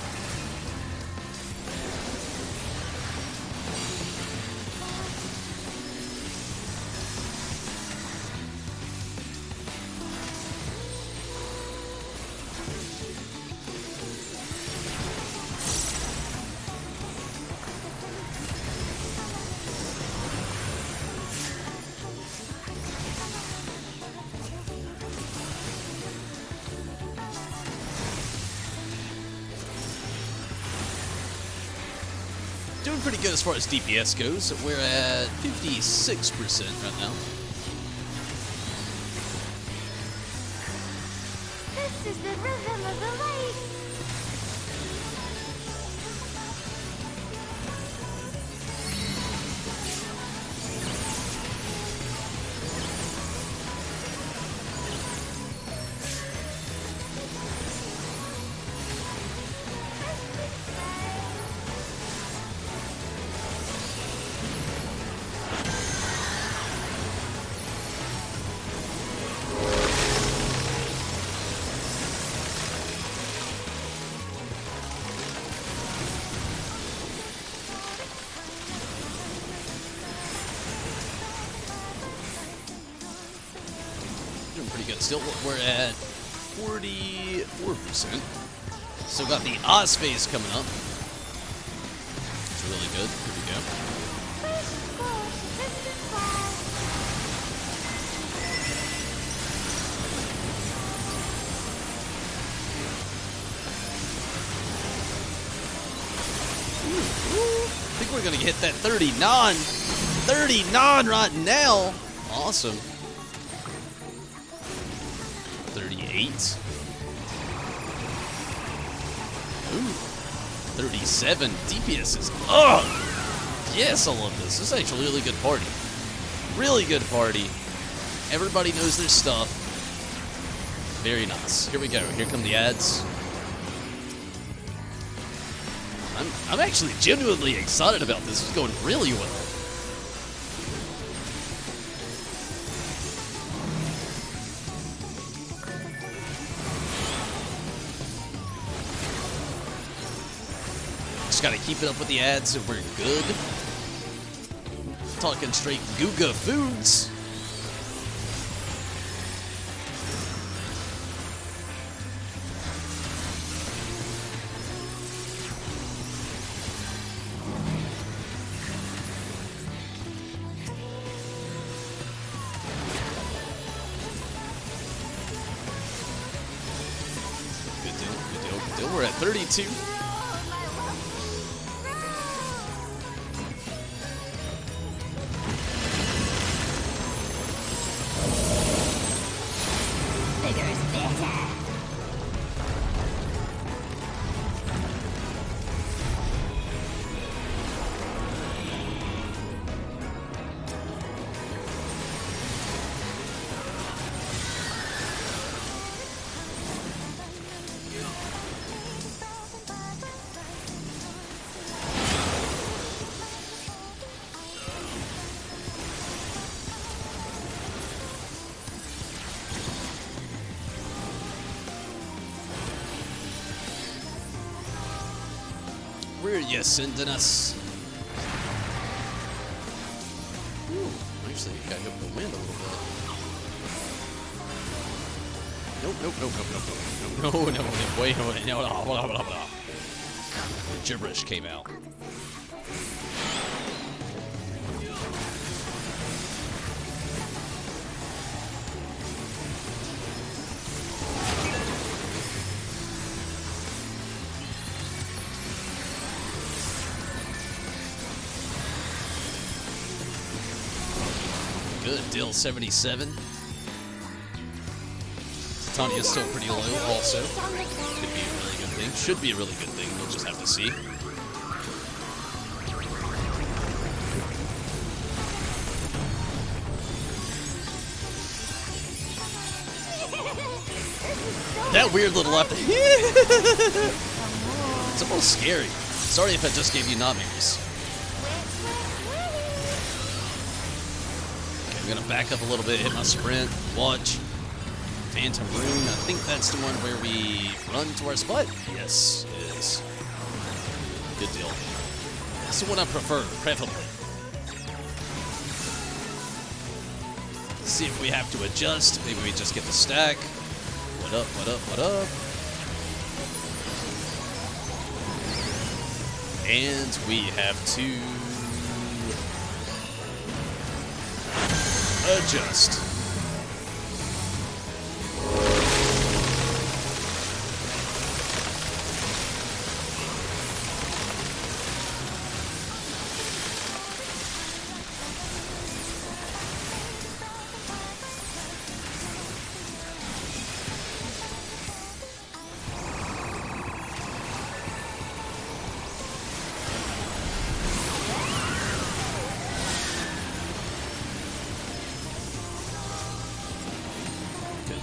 [SPEAKER 1] Doing pretty good as far as DPS goes. We're at 56% right now.
[SPEAKER 2] This is the rhythm of the lake.
[SPEAKER 1] Doing pretty good still. We're at 44%. Still got the Oz phase coming up. It's really good. Here we go. I think we're gonna hit that 39. 39 right now. Awesome. 38. Ooh. 37. DPS is up. Yes, I love this. This is actually a really good party. Really good party. Everybody knows their stuff. Very nice. Here we go. Here come the ads. I'm actually genuinely excited about this. This is going really well. Just gotta keep it up with the ads and we're good. Talking straight Guga Foods. Good deal. We're at 32. Where are you sending us? Ooh, actually, you got up the wind a little bit. Nope. Wait, no. The gibberish came out. Good deal, 77. Titania is still pretty low, also. Could be a really good thing. Should be a really good thing. We'll just have to see. That weird little laugh. It's almost scary. Sorry if I just gave you nightmares. I'm gonna back up a little bit, hit my sprint, watch. Phantom Rune, I think that's the one where we run to our spot. Yes, it is. Good deal. That's the one I prefer, preferably. Let's see if we have to adjust. Maybe we just get the stack. What up? And we have to adjust.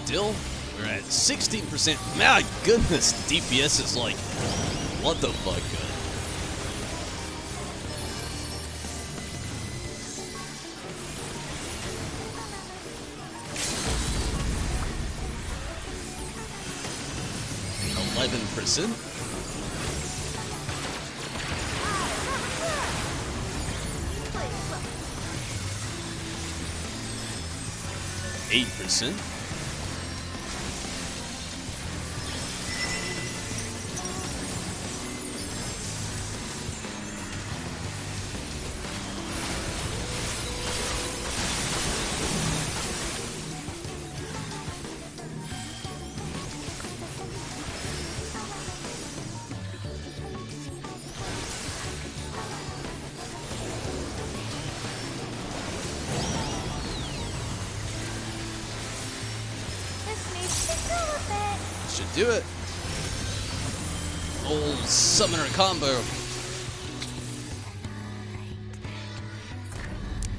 [SPEAKER 1] Deal. We're at 16%. My goodness, DPS is like, what the fuck? 11%. %. should do it. Old summoner combo.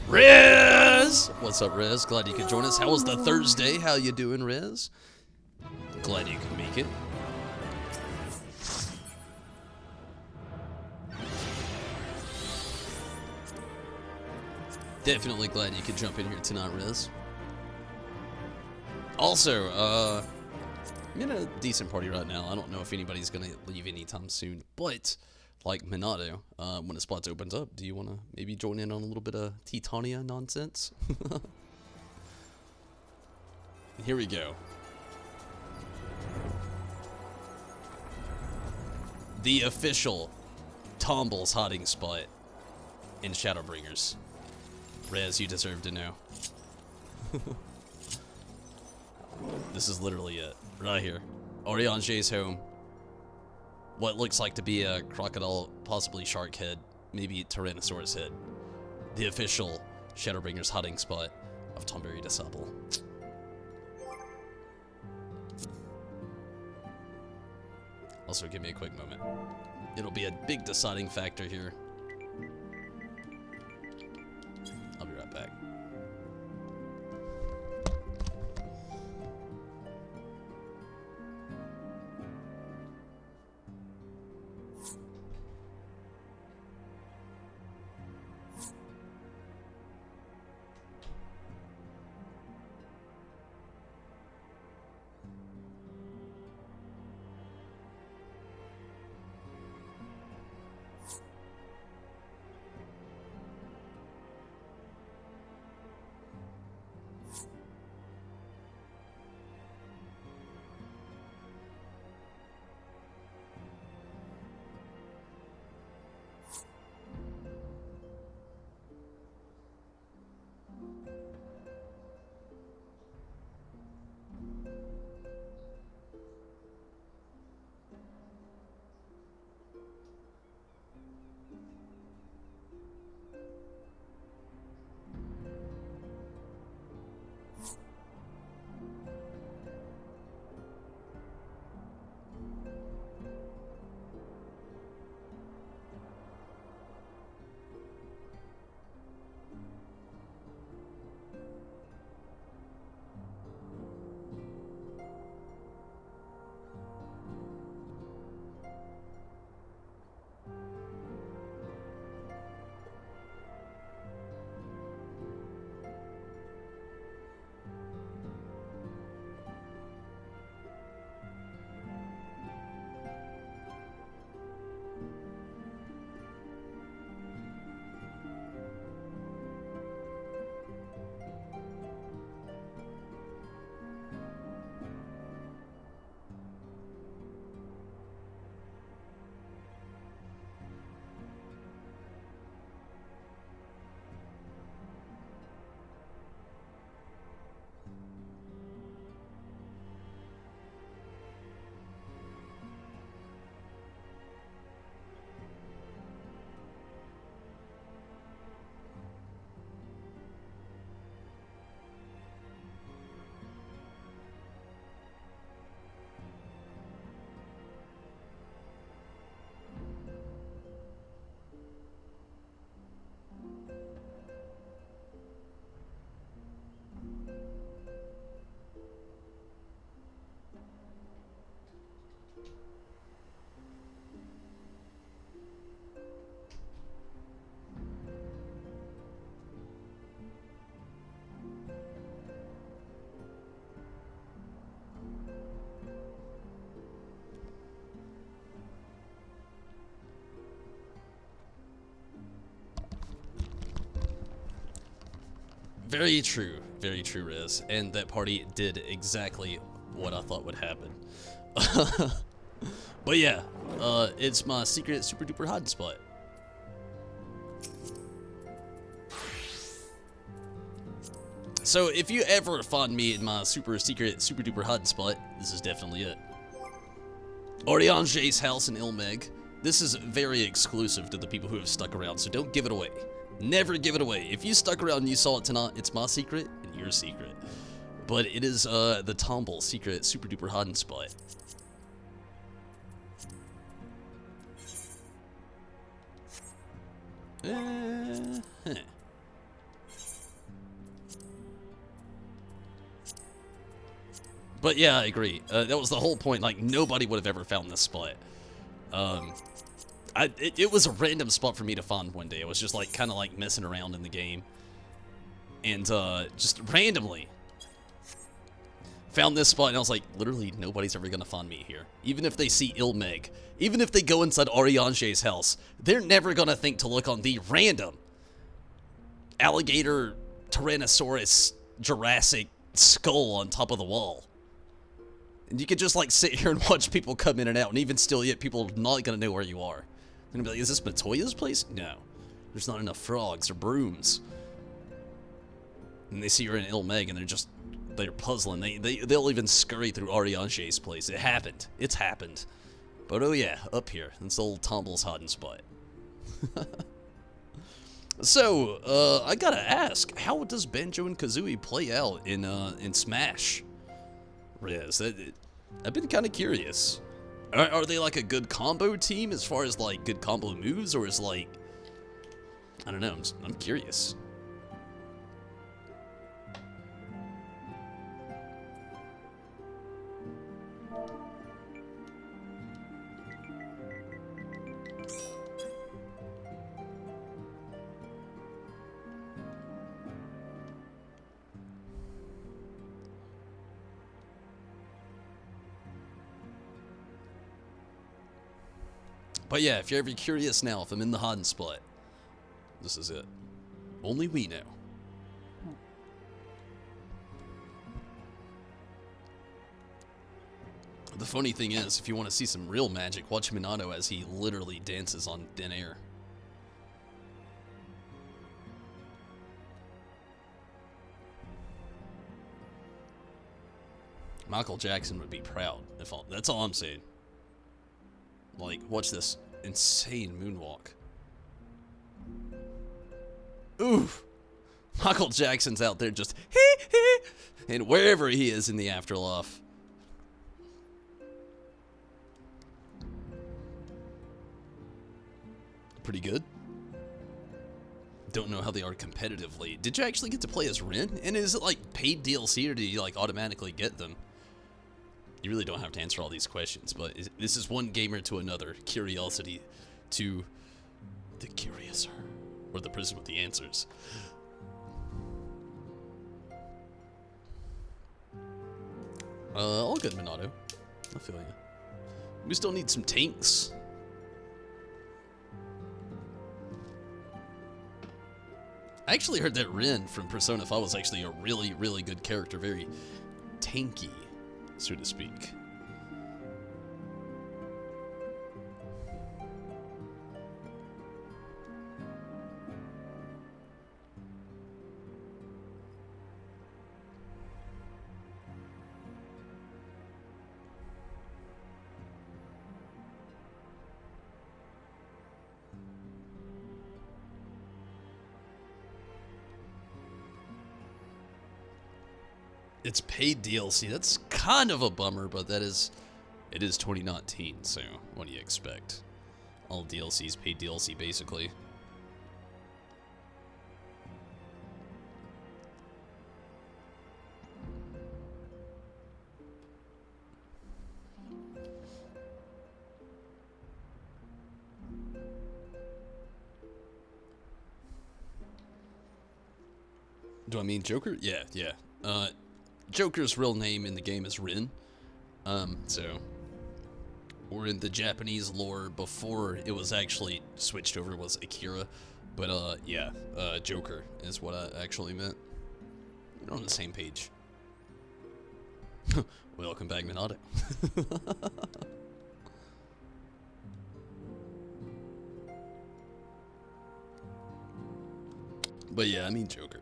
[SPEAKER 1] Riz! What's up, Riz? Glad you could join us. How was the Thursday? How you doing, Riz? Glad you could make it. Definitely glad you could jump in here tonight, Riz. Also, I'm in a decent party right now. I don't know if anybody's gonna leave anytime soon, but like Minato, when a spot opens up, do you want to maybe join in on a little bit of Titania nonsense? Here we go. The official Tomble's hiding spot in Shadowbringers. Rez, you deserve to know. This is literally it, right here. Oriange's home. What looks like to be a crocodile, possibly shark head, maybe Tyrannosaurus head. The official Shadowbringers hiding spot of Tonberry Disciple. Also, give me a quick moment. It'll be a big deciding factor here. I'll be right back. Very true, Riz. And that party did exactly what I thought would happen. But yeah, it's my secret super duper hiding spot. So if you ever find me in my super secret super duper hiding spot, this is definitely it. Oriange's house in Ilmeg. This is very exclusive to the people who have stuck around, so don't give it away. Never give it away. If you stuck around and you saw it tonight, it's my secret and your secret. But it is the Tomble secret super duper hiding spot. Huh. But yeah, I agree. That was the whole point. Like, nobody would have ever found this spot. It was a random spot for me to find one day. I was just like kind of like messing around in the game, and just randomly found this spot, and I was like, literally nobody's ever gonna find me here. Even if they see Ilmeg, even if they go inside Ariange's house, they're never gonna think to look on the random alligator, Tyrannosaurus, Jurassic skull on top of the wall. And you could just like sit here and watch people come in and out, and even still yet people are not gonna know where you are. They're gonna be like, is this Matoya's place? No. There's not enough frogs or brooms. And they see you're in Ilmeg and they're puzzling. They'll even scurry through Ariange's place. It happened. It's happened. But oh yeah, up here. That's old Tomble's hiding spot. So, I gotta ask, how does Banjo and Kazooie play out in Smash? Riz, I've been kind of curious. Are they like a good combo team as far as like good combo moves, or is like, I don't know, I'm curious. But yeah, if you're ever curious now, if I'm in the hiding spot, this is it. Only we know. The funny thing is, if you want to see some real magic, watch Minato as he literally dances on thin air. Michael Jackson would be proud. That's all I'm saying. Like, watch this insane moonwalk. Oof! Michael Jackson's out there just hee hee, and wherever he is in the afterlife. Pretty good. Don't know how they are competitively. Did you actually get to play as Rin? And is it like paid DLC, or do you like automatically get them? You really don't have to answer all these questions, but this is one gamer to another. Curiosity to the curiouser, or the person with the answers. All good, Minato. I feel you. We still need some tanks. I actually heard that Rin from Persona 5 was actually a really, really good character. Very tanky, so to speak. It's paid DLC. That's kind of a bummer, but it is 2019, so what do you expect? All DLC's paid DLC, basically. Do I mean Joker? Yeah. Joker's real name in the game is Rin. Or in the Japanese lore, before it was actually switched over, was Akira. But, Joker is what I actually meant. We're on the same page. Welcome back, Minato. But yeah, I mean Joker.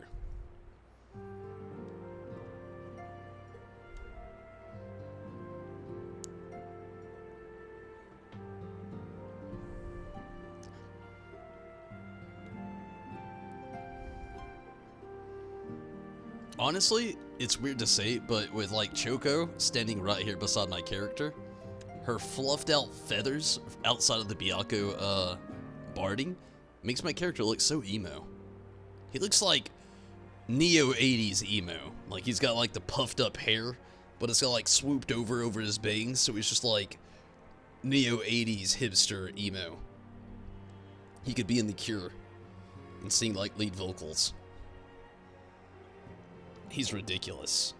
[SPEAKER 1] Honestly, it's weird to say, but with like Choco standing right here beside my character, her fluffed out feathers outside of the Byakko barding makes my character look so emo. He looks like Neo 80s emo. Like, he's got, like, the puffed up hair, but it's got, like, swooped over his bangs, so he's just, like, Neo 80s hipster emo. He could be in The Cure and sing, like, lead vocals. He's ridiculous.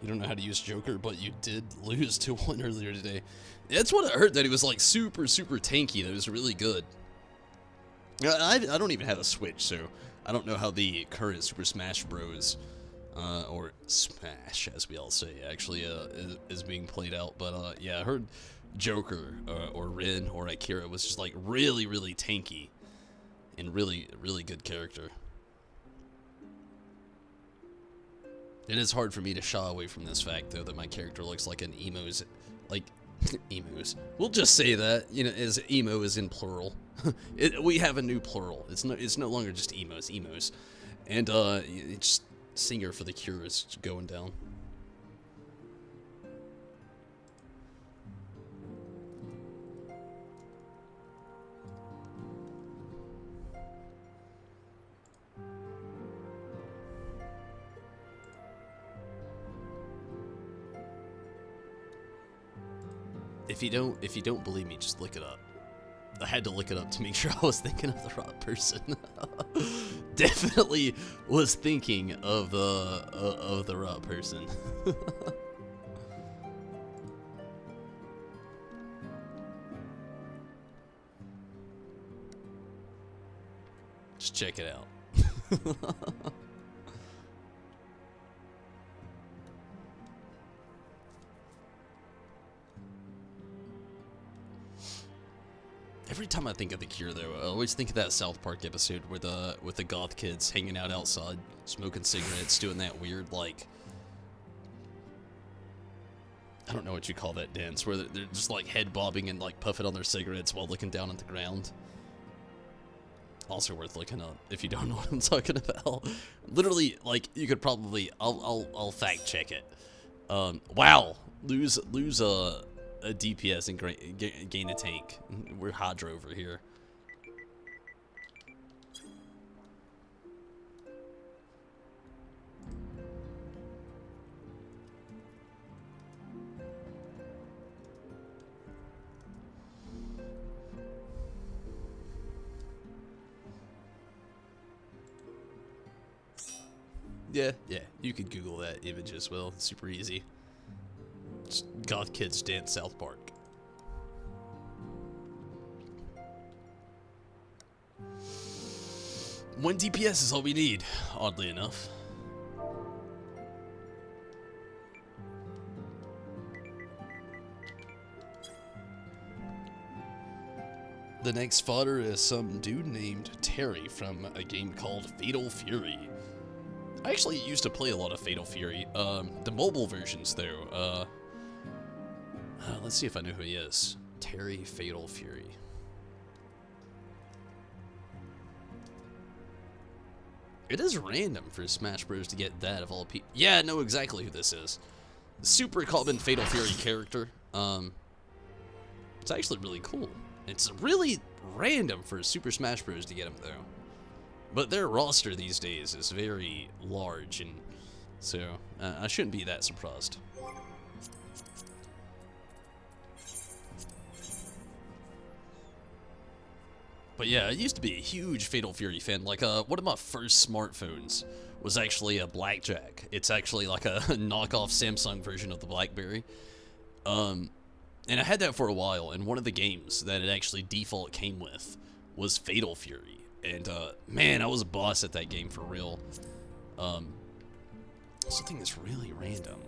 [SPEAKER 1] You don't know how to use Joker, but you did lose to one earlier today. That's what I heard, that he was, like, super, super tanky. That was really good. I don't even have a Switch, so I don't know how the current Super Smash Bros. Or Smash, as we all say, actually is being played out. But yeah, I heard Joker or Rin or Akira was just like really, really tanky and really, really good character. It is hard for me to shy away from this fact, though, that my character looks like an emos, like emos. We'll just say that, you know, as emo is in plural. We have a new plural. It's no longer just emos, emos, and it's singer for The Cure is going down. If you don't believe me, just look it up. I had to look it up to make sure I was thinking of the right person. Definitely was thinking of the right person. Just check it out. Every time I think of The Cure, though, I always think of that South Park episode with the goth kids hanging out outside, smoking cigarettes, doing that weird, like, I don't know what you call that dance, where they're just, like, head bobbing and, like, puffing on their cigarettes while looking down at the ground. Also worth looking up, if you don't know what I'm talking about. Literally, like, you could probably, I'll fact check it. Wow, lose a DPS and gain a tank. We're Hydra over here. Yeah, you could Google that image as well. It's super easy. Just goth kids dance South Park. One DPS is all we need, oddly enough. The next fodder is some dude named Terry from a game called Fatal Fury. I actually used to play a lot of Fatal Fury. The mobile versions, though. Let's see if I know who he is. Terry Fatal Fury. It is random for Smash Bros. To get that of all people. Yeah, I know exactly who this is. Super common Fatal Fury character. It's actually really cool. It's really random for Super Smash Bros. To get him, though. But their roster these days is very large, and so I shouldn't be that surprised. But yeah, I used to be a huge Fatal Fury fan. Like, one of my first smartphones was actually a Blackjack. It's actually like a knockoff Samsung version of the BlackBerry. And I had that for a while, and one of the games that it actually default came with was Fatal Fury. And, man, I was a boss at that game for real. Something that's really random.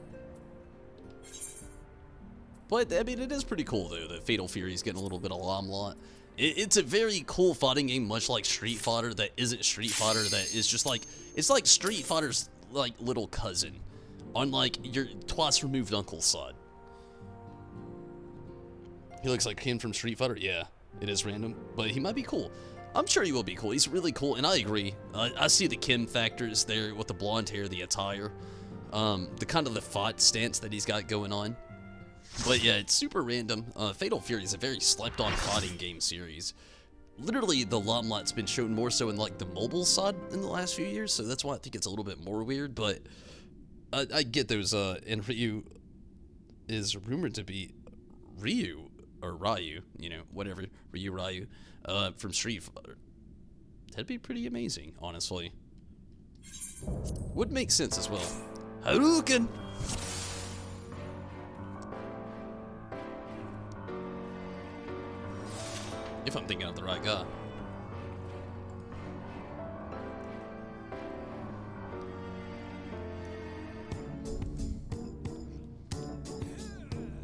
[SPEAKER 1] But, I mean, it is pretty cool, though, that Fatal Fury is getting a little bit of limelight. It's a very cool fighting game, much like Street Fighter, that isn't Street Fighter, that is just like, it's like Street Fighter's, like, little cousin, on, like, your twice-removed uncle's side. He looks like him from Street Fighter? Yeah, it is random, but he might be cool. I'm sure he will be cool. He's really cool, and I agree. I see the Kim factors there with the blonde hair, the attire, the kind of the fight stance that he's got going on. But yeah, it's super random. Fatal Fury is a very slept-on fighting game series. literally the Limelight has been shown more so in like the mobile side in the last few years, so that's why I think it's a little bit more weird. But I get those. And Ryu is rumored to be Ryu or Ryu, you know, whatever, Ryu from Street Fighter. That'd be pretty amazing, honestly. Would make sense as well. Hadouken! If I'm thinking of the right guy.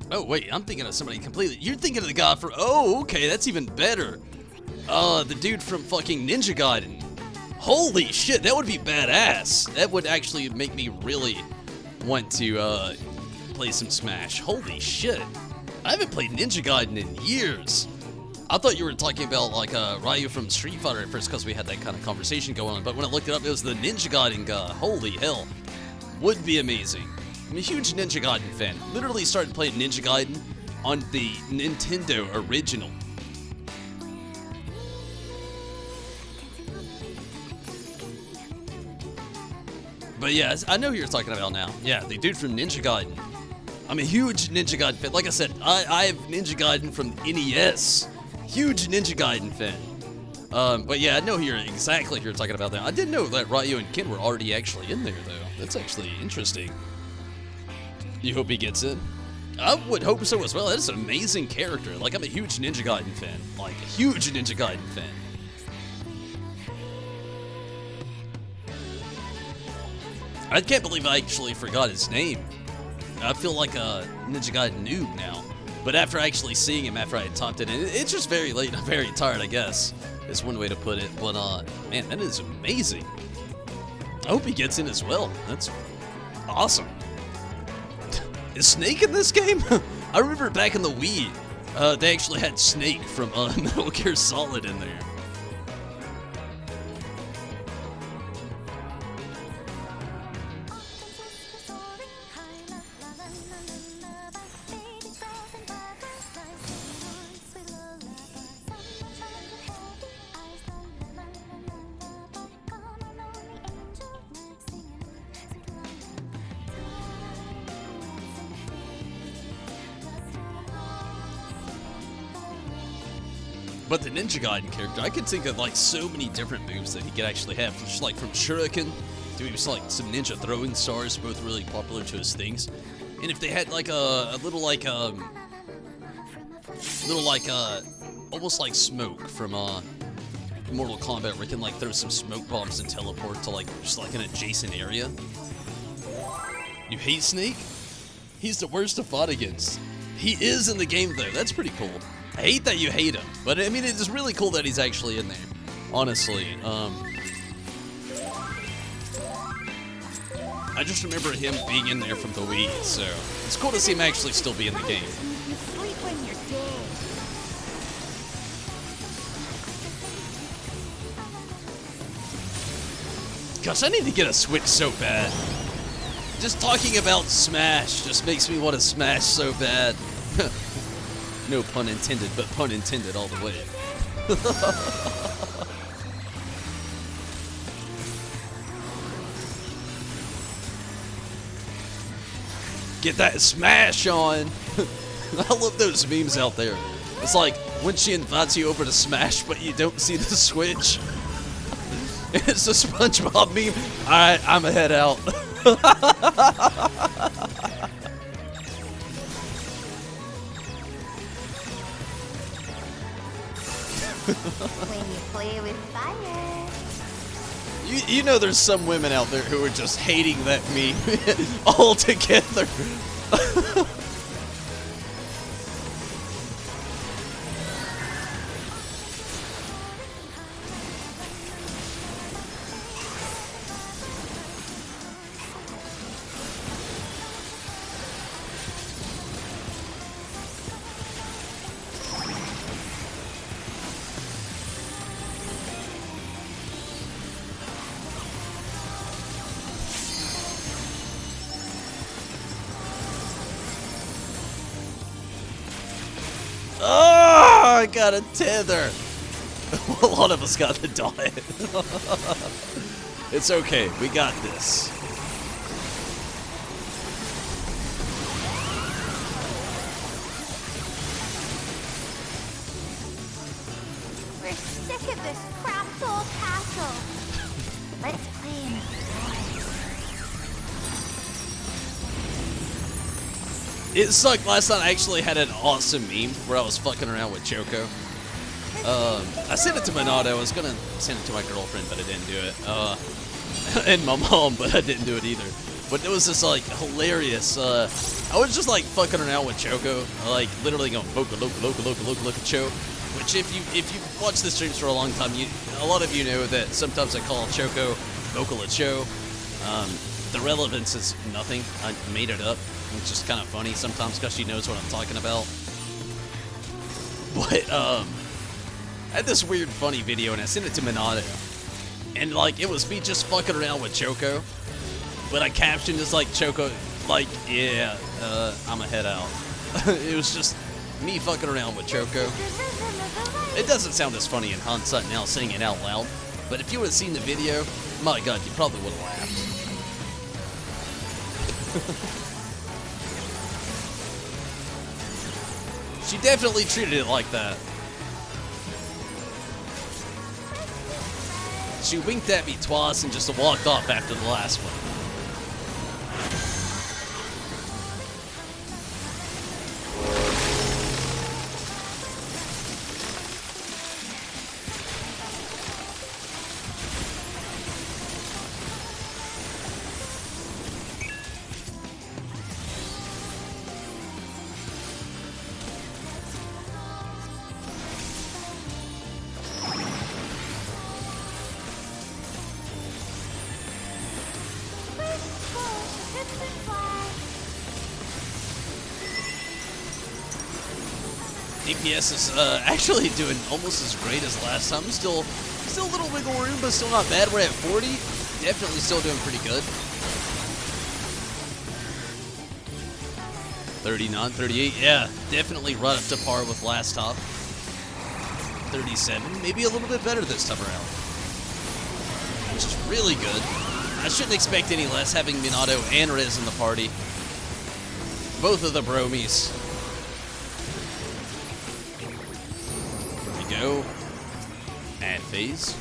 [SPEAKER 1] Oh, wait, I'm thinking of somebody completely. You're thinking of the guy for. Oh, okay, that's even better. The dude from fucking Ninja Gaiden. Holy shit, that would be badass. That would actually make me really want to play some Smash. Holy shit. I haven't played Ninja Gaiden in years. I thought you were talking about like Ryu from Street Fighter at first because we had that kind of conversation going on, but when I looked it up, it was the Ninja Gaiden guy. Holy hell. Would be amazing. I'm a huge Ninja Gaiden fan. Literally started playing Ninja Gaiden on the Nintendo original. But yeah, I know who you're talking about now. Yeah, the dude from Ninja Gaiden. I'm a huge Ninja Gaiden fan. Like I said, I have Ninja Gaiden from NES. Huge Ninja Gaiden fan. But yeah, I know exactly who you're talking about now. I didn't know that Ryu and Ken were already actually in there, though. That's actually interesting. You hope he gets in? I would hope so as well. That is an amazing character. Like, I'm a huge Ninja Gaiden fan. Like, a huge Ninja Gaiden fan. I can't believe I actually forgot his name. I feel like a Ninja Gaiden noob now. But after actually seeing him, after I had talked it in, it's just very late and I'm very tired, I guess. Is one way to put it. But, man, that is amazing. I hope he gets in as well. That's awesome. Is Snake in this game? I remember back in the Wii, they actually had Snake from Metal Gear Solid in there. But the Ninja Gaiden character, I could think of like so many different moves that he could actually have. Just like from Shuriken to maybe like some ninja throwing stars, both really popular to his things. And if they had like a little like almost like smoke from Mortal Kombat, where you can like throw some smoke bombs and teleport to like just like an adjacent area. You hate Snake? He's the worst to fight against. He is in the game though. That's pretty cool. I hate that you hate him, but I mean, it's really cool that he's actually in there, honestly. I just remember him being in there from the Wii, so it's cool to see him actually still be in the game.
[SPEAKER 2] You sleep when you're dead.
[SPEAKER 1] Gosh, I need to get a Switch so bad. Just talking about Smash just makes me want to Smash so bad. No pun intended, but pun intended all the way. Get that Smash on! I love those memes out there. It's like when she invites you over to Smash, but you don't see the Switch. It's a SpongeBob meme. Alright, I'ma head out.
[SPEAKER 2] When you play with fire.
[SPEAKER 1] You know there's some women out there who are just hating that meme altogether. Oh, I got a tether. A lot of us got the diet. It's okay. We got this.
[SPEAKER 2] We're sick of this cramped old castle. Let's play in the forest.
[SPEAKER 1] It sucked last time. I actually had an awesome meme where I was fucking around with Choco. I sent it to Minato. I was gonna send it to my girlfriend, but I didn't do it. And my mom, but I didn't do it either. But it was just like hilarious. I was just like fucking around with Choco, like literally going Boca Loca Cho. Which if you watch the streams for a long time, a lot of you know that sometimes I call Choco Boca La Cho. The relevance is nothing. I made it up, which is kind of funny sometimes because she knows what I'm talking about. But I had this weird funny video and I sent it to Minato. And like it was me just fucking around with Choco. But I captioned as like Choco like, yeah, I'ma head out. It was just me fucking around with Choco. It doesn't sound as funny in hindsight now saying it out loud. But if you would have seen the video, my god, you probably would have laughed. She definitely treated it like that. She winked at me twice and just walked off after the last one. DPS is actually doing almost as great as last time. Still a little wiggle room, but still not bad. We're at 40. Definitely still doing pretty good. 39, 38. Yeah, definitely right up to par with last time. 37. Maybe a little bit better this time around. Which is really good. I shouldn't expect any less having Minato and Riz in the party. Both of the bromies. Go. Add phase.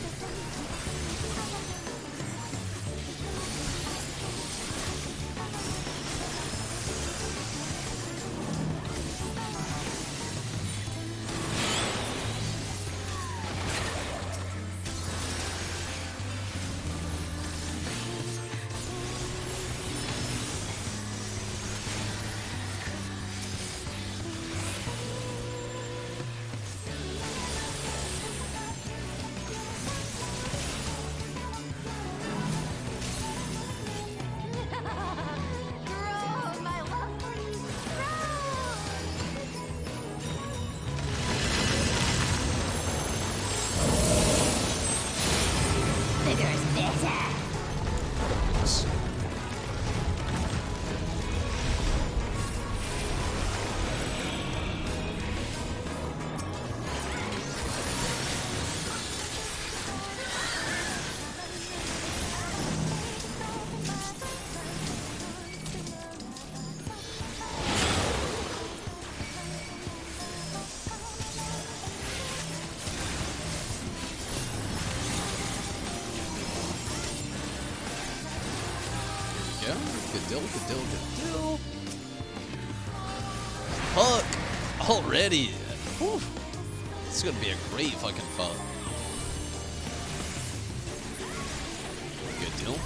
[SPEAKER 1] Yeah, good deal. Fuck! Already! Whew. This is gonna be a great fucking fuck. Good deal.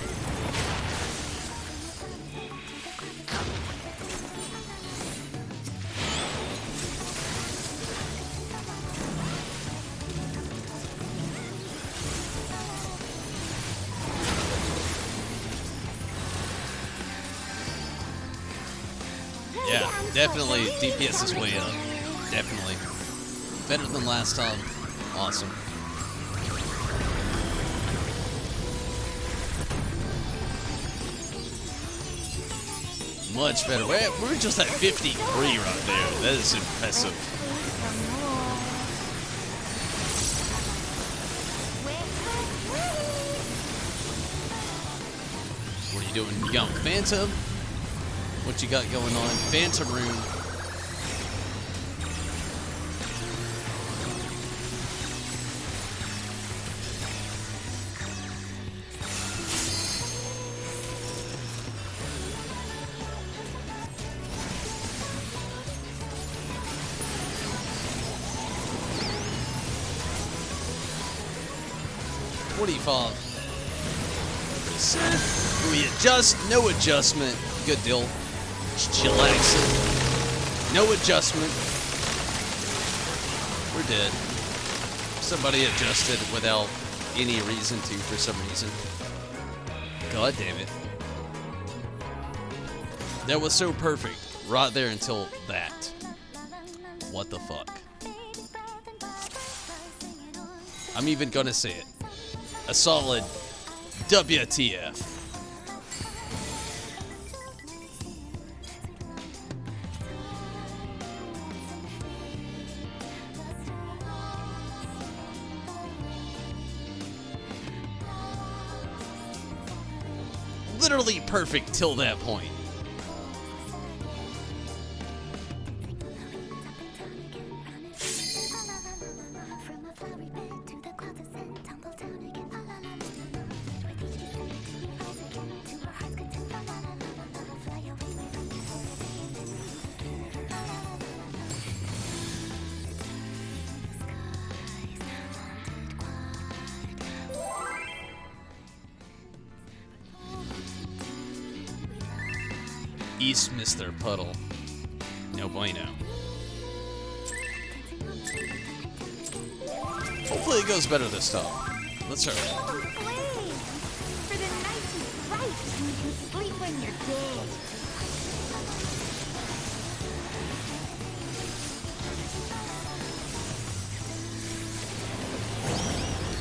[SPEAKER 1] Yeah, definitely DPS is way up. Definitely. Better than last time. Awesome. Much better. We're just at 53 right there. That is impressive. What are you doing? You got Phantom? What you got going on? Phantom Rune. We adjust, no adjustment. Good deal. Chillax. No adjustment. We're dead. Somebody adjusted without any reason to, for some reason. God damn it. That was so perfect. Right there until that. What the fuck? I'm even gonna say it. A solid WTF. Literally perfect till that point. East missed their puddle. No bueno. Hopefully it goes better this time. Let's hurry.
[SPEAKER 2] For the night is bright and you can sleep when you're dead.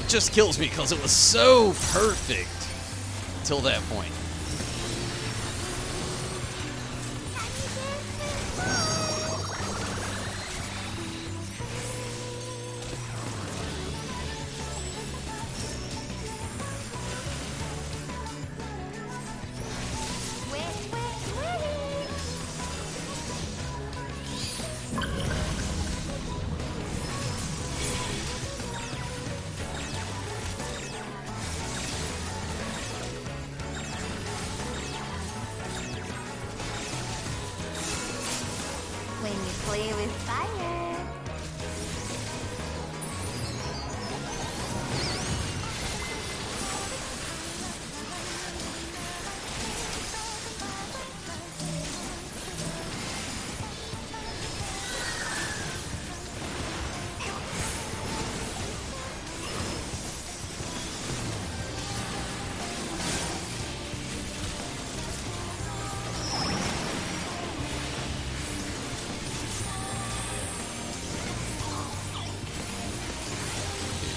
[SPEAKER 1] It just kills me because it was so perfect till that point.
[SPEAKER 2] When you play with fire.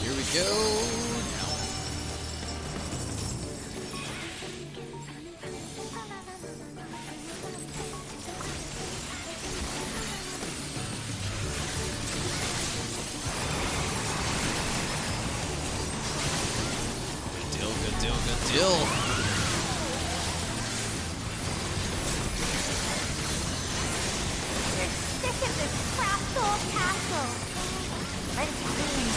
[SPEAKER 1] Here we go. Good deal, good deal, good deal.
[SPEAKER 2] You're sick of this crap old castle. Let it clean.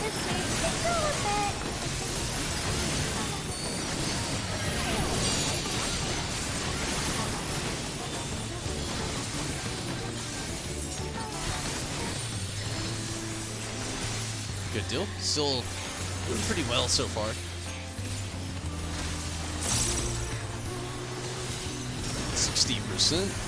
[SPEAKER 2] This makes me feel a bit.
[SPEAKER 1] Good deal. Still doing pretty well so far. 60%.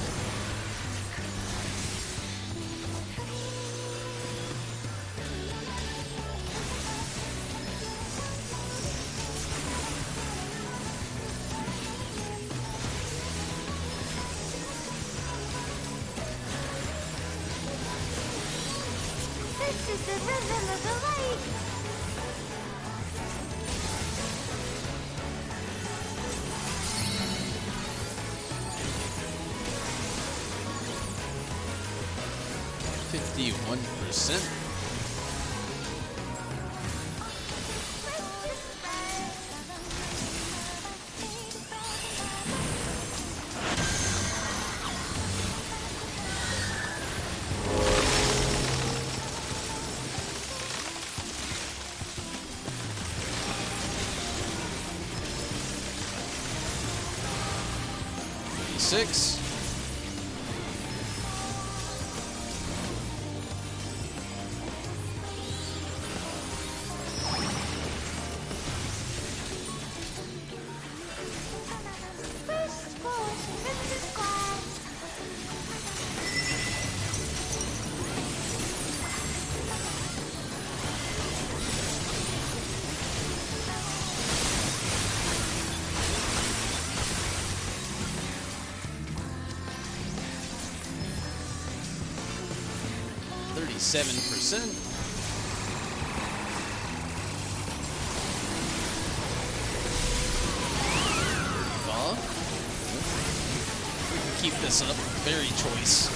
[SPEAKER 2] This is the rhythm of the light.
[SPEAKER 1] 51%. Six. %. We can keep this up. Very choice.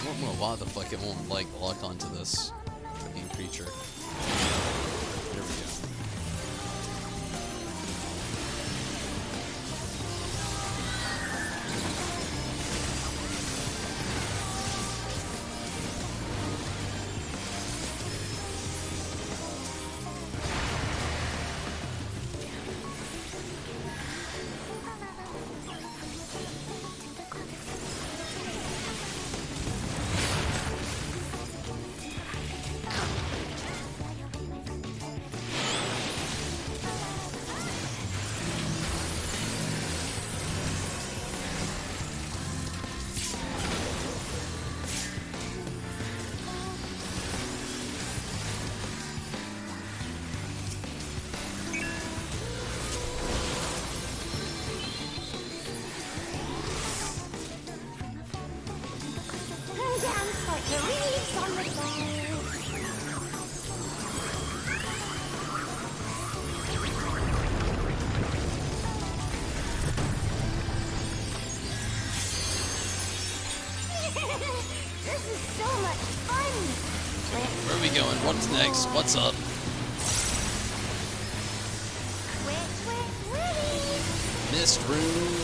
[SPEAKER 1] I don't know why the fuck it won't like lock onto this fucking creature. There we go.
[SPEAKER 2] This is so much fun!
[SPEAKER 1] Where are we going? What's next? What's up? Mist room.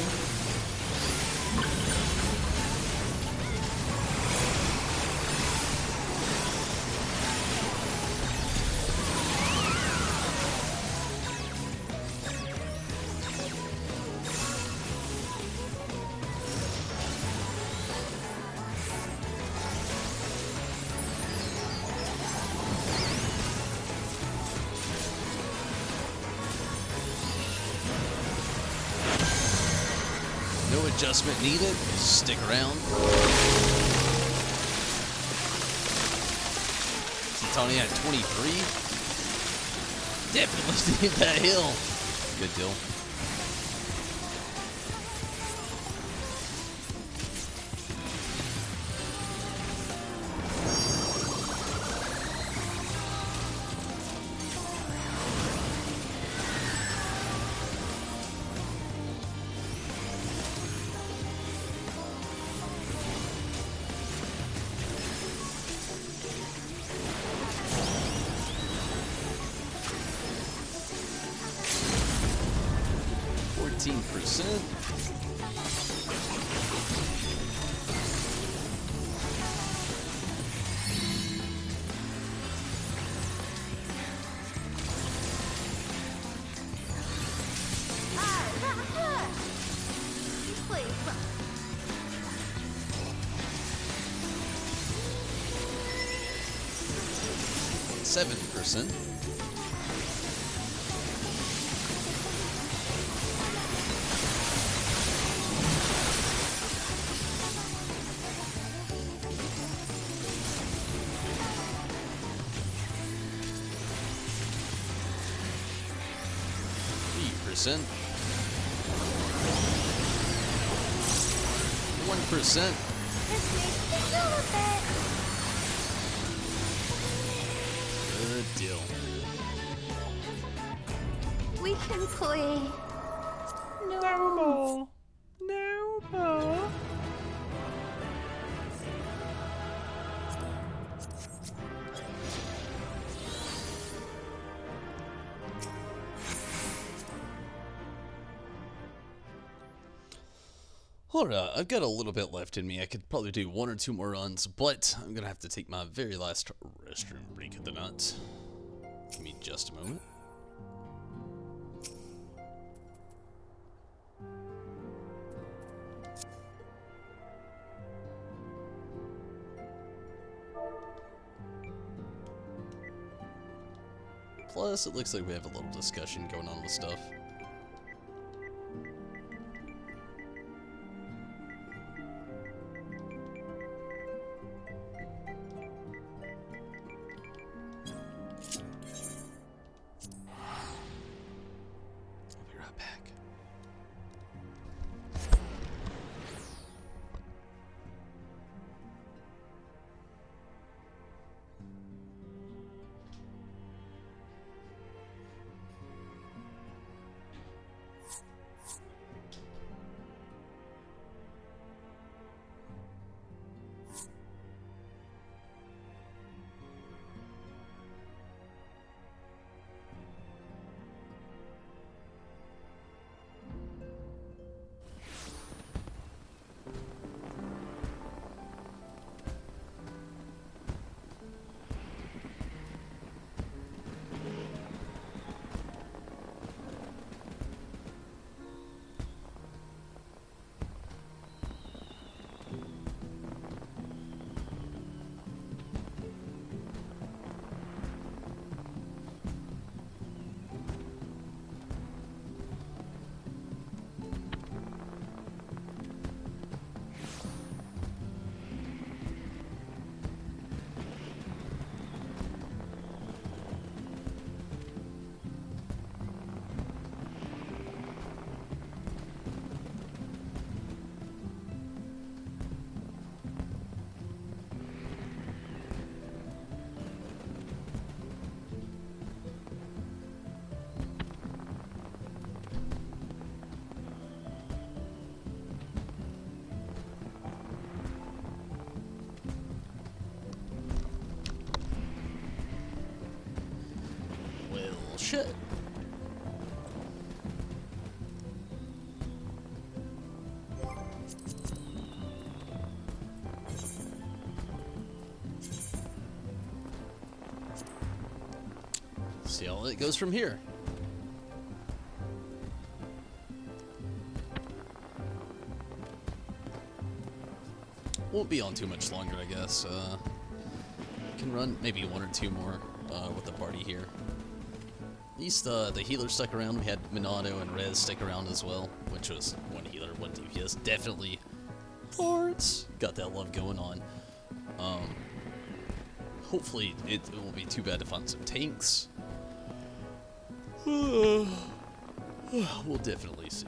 [SPEAKER 1] No adjustment needed. Stick around. Titania at 23. Definitely need that hill. Good deal. 15%.
[SPEAKER 2] Please.
[SPEAKER 1] 7%. Percent. 1%.
[SPEAKER 2] This makes me feel a bit.
[SPEAKER 1] Good deal.
[SPEAKER 2] We can play
[SPEAKER 3] normal. Normal.
[SPEAKER 1] Alright, I've got a little bit left in me. I could probably do 1 or 2 more runs, but I'm gonna have to take my very last restroom break of the night. Give me just a moment. Plus, it looks like we have a little discussion going on with stuff. I'll be right back. Shit. See how it goes from here. Won't be on too much longer, I guess. Can run maybe 1 or 2 more with the party here. At least the healer stuck around. We had Minato and Rez stick around as well, which was 1 healer, 1 DPS. Definitely parts. Got that love going on. Hopefully it won't be too bad to find some tanks. We'll definitely see.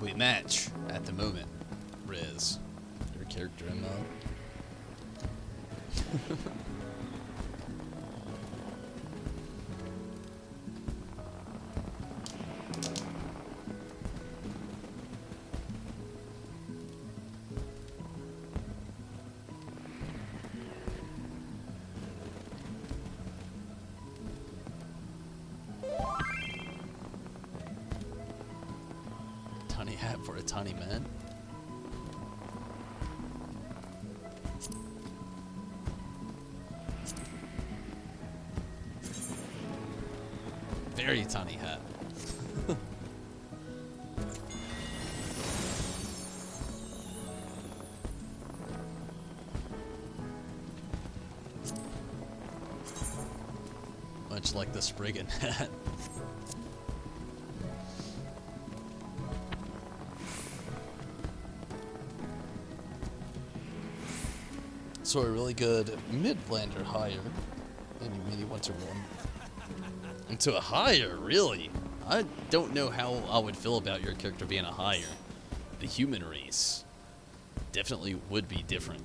[SPEAKER 1] We match at the moment. Riz, your character MO. Tiny hat for a tiny man. Very tiny hat. Much like the Spriggan hat. So a really good mid-lander higher. Maybe want to run into a higher, really? I don't know how I would feel about your character being a higher. The human race definitely would be different.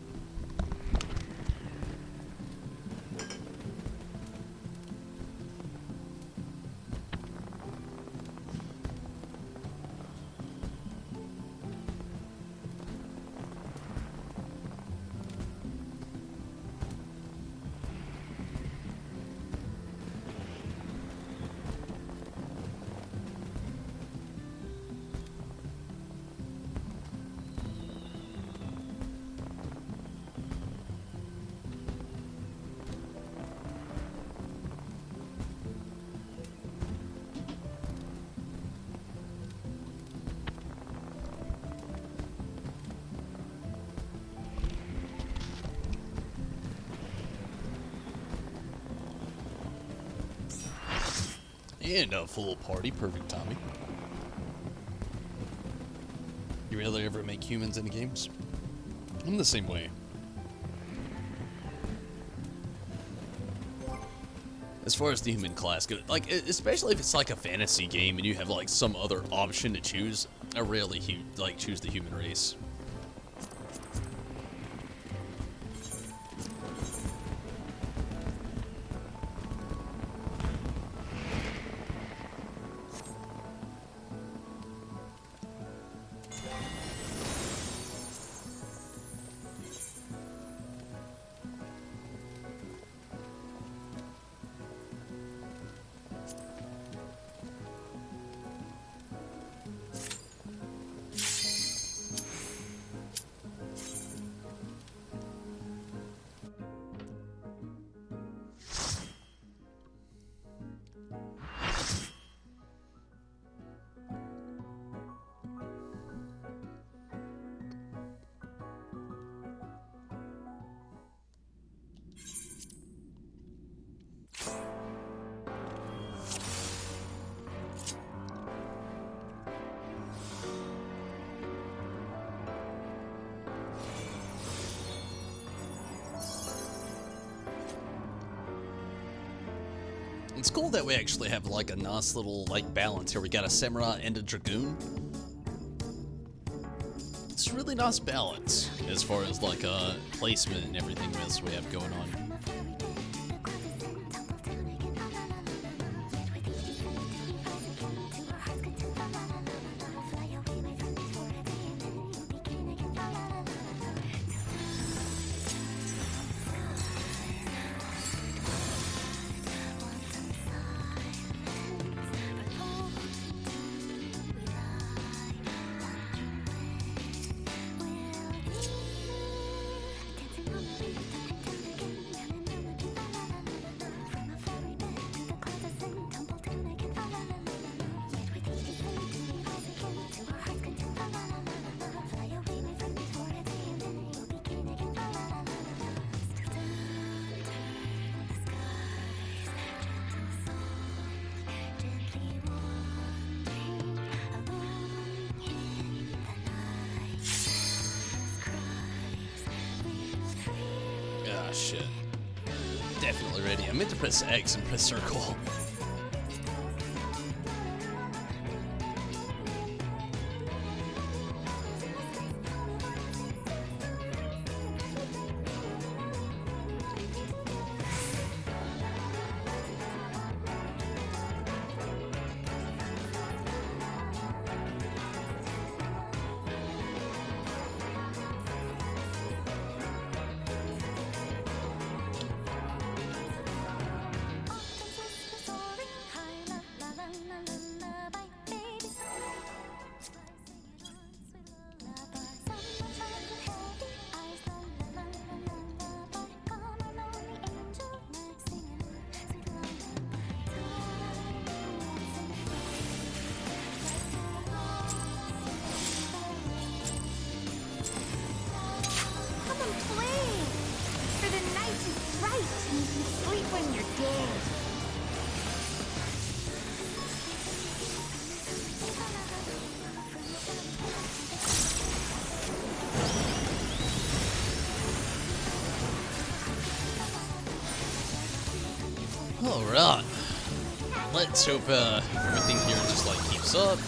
[SPEAKER 1] And a full party, perfect timing. You really ever make humans into games? I'm the same way. As far as the human class goes, like, especially if it's like a fantasy game and you have like some other option to choose, I rarely choose the human race. It's cool that we actually have like a nice little like balance here. We got a samurai and a dragoon. It's a really nice balance as far as like placement and everything else we have going on. Ah, shit. Definitely ready. I meant to press X and press circle. Alright. Let's hope everything here just like keeps up.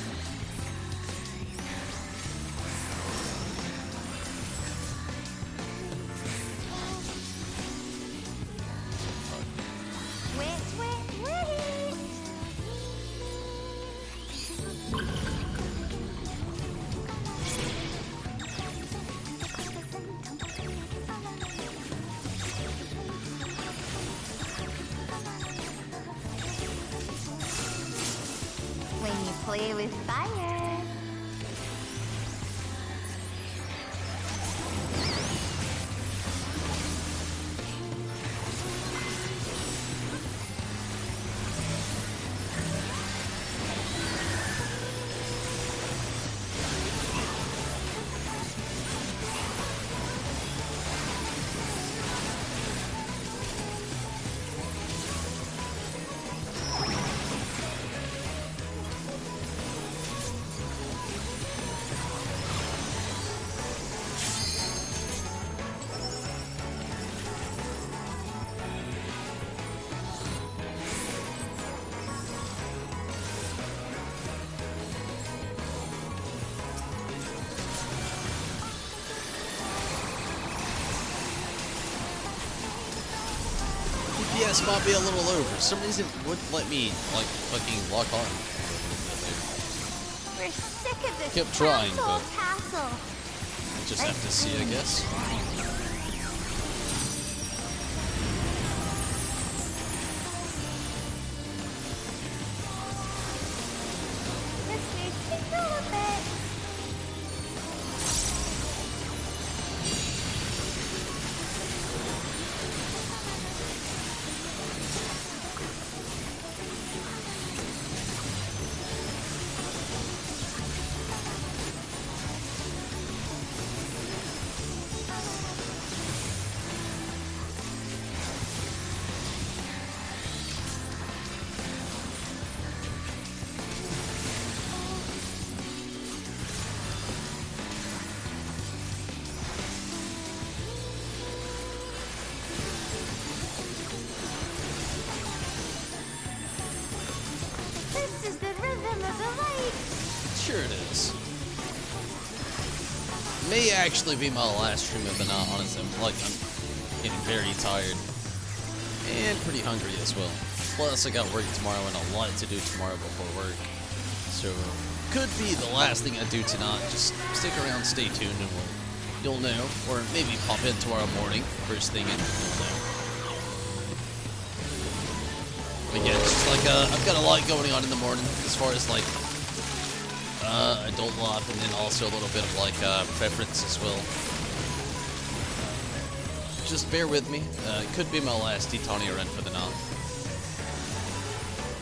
[SPEAKER 2] When you play with fire.
[SPEAKER 1] DPS might be a little low. For some reason, it wouldn't let me, like, fucking lock on.
[SPEAKER 2] We're sick of this
[SPEAKER 1] Kept trying,
[SPEAKER 2] tassel,
[SPEAKER 1] but-
[SPEAKER 2] tassel.
[SPEAKER 1] We'll just have to see, I guess.
[SPEAKER 2] This makes me feel a bit. This is the rhythm of the light.
[SPEAKER 1] Sure it is. May actually be my last stream of the night, honestly. I'm getting very tired. And pretty hungry as well. Plus, I got work tomorrow and a lot to do tomorrow before work. So, could be the last thing I do tonight. Just stick around, stay tuned, and you'll know. Or maybe pop in tomorrow morning, first thing, and you'll know. But yeah, it's just like, I've got a lot going on in the morning as far as like, adult life, and then also a little bit of like, preference as well. Just bear with me. It could be my last Titania run for the night.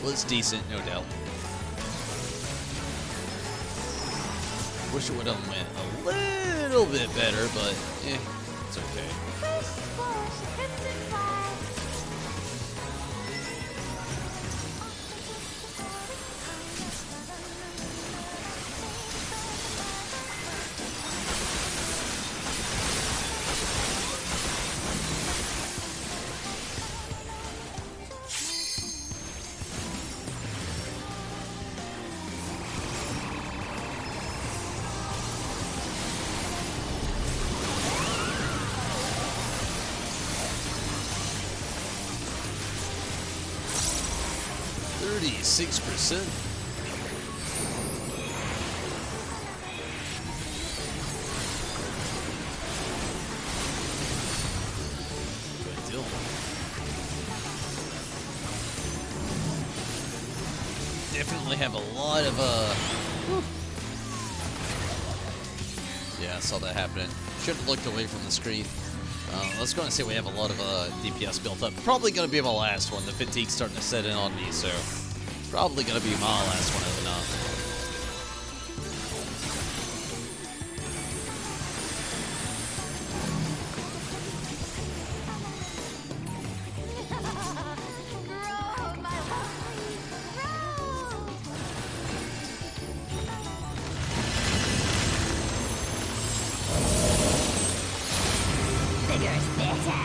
[SPEAKER 1] Was decent, no doubt. Wish it would have went a little bit better, but it's okay.
[SPEAKER 2] Push, push, crimson flag.
[SPEAKER 1] %36%. Good deal. Definitely have a lot of yeah, I saw that happening. Should have looked away from the screen. Let's go and say we have a lot of DPS built up. Probably going to be my last one. The fatigue's starting to set in on me, so probably going to be my last one of the night.
[SPEAKER 2] Grow, my lovely, grow. Bigger's better.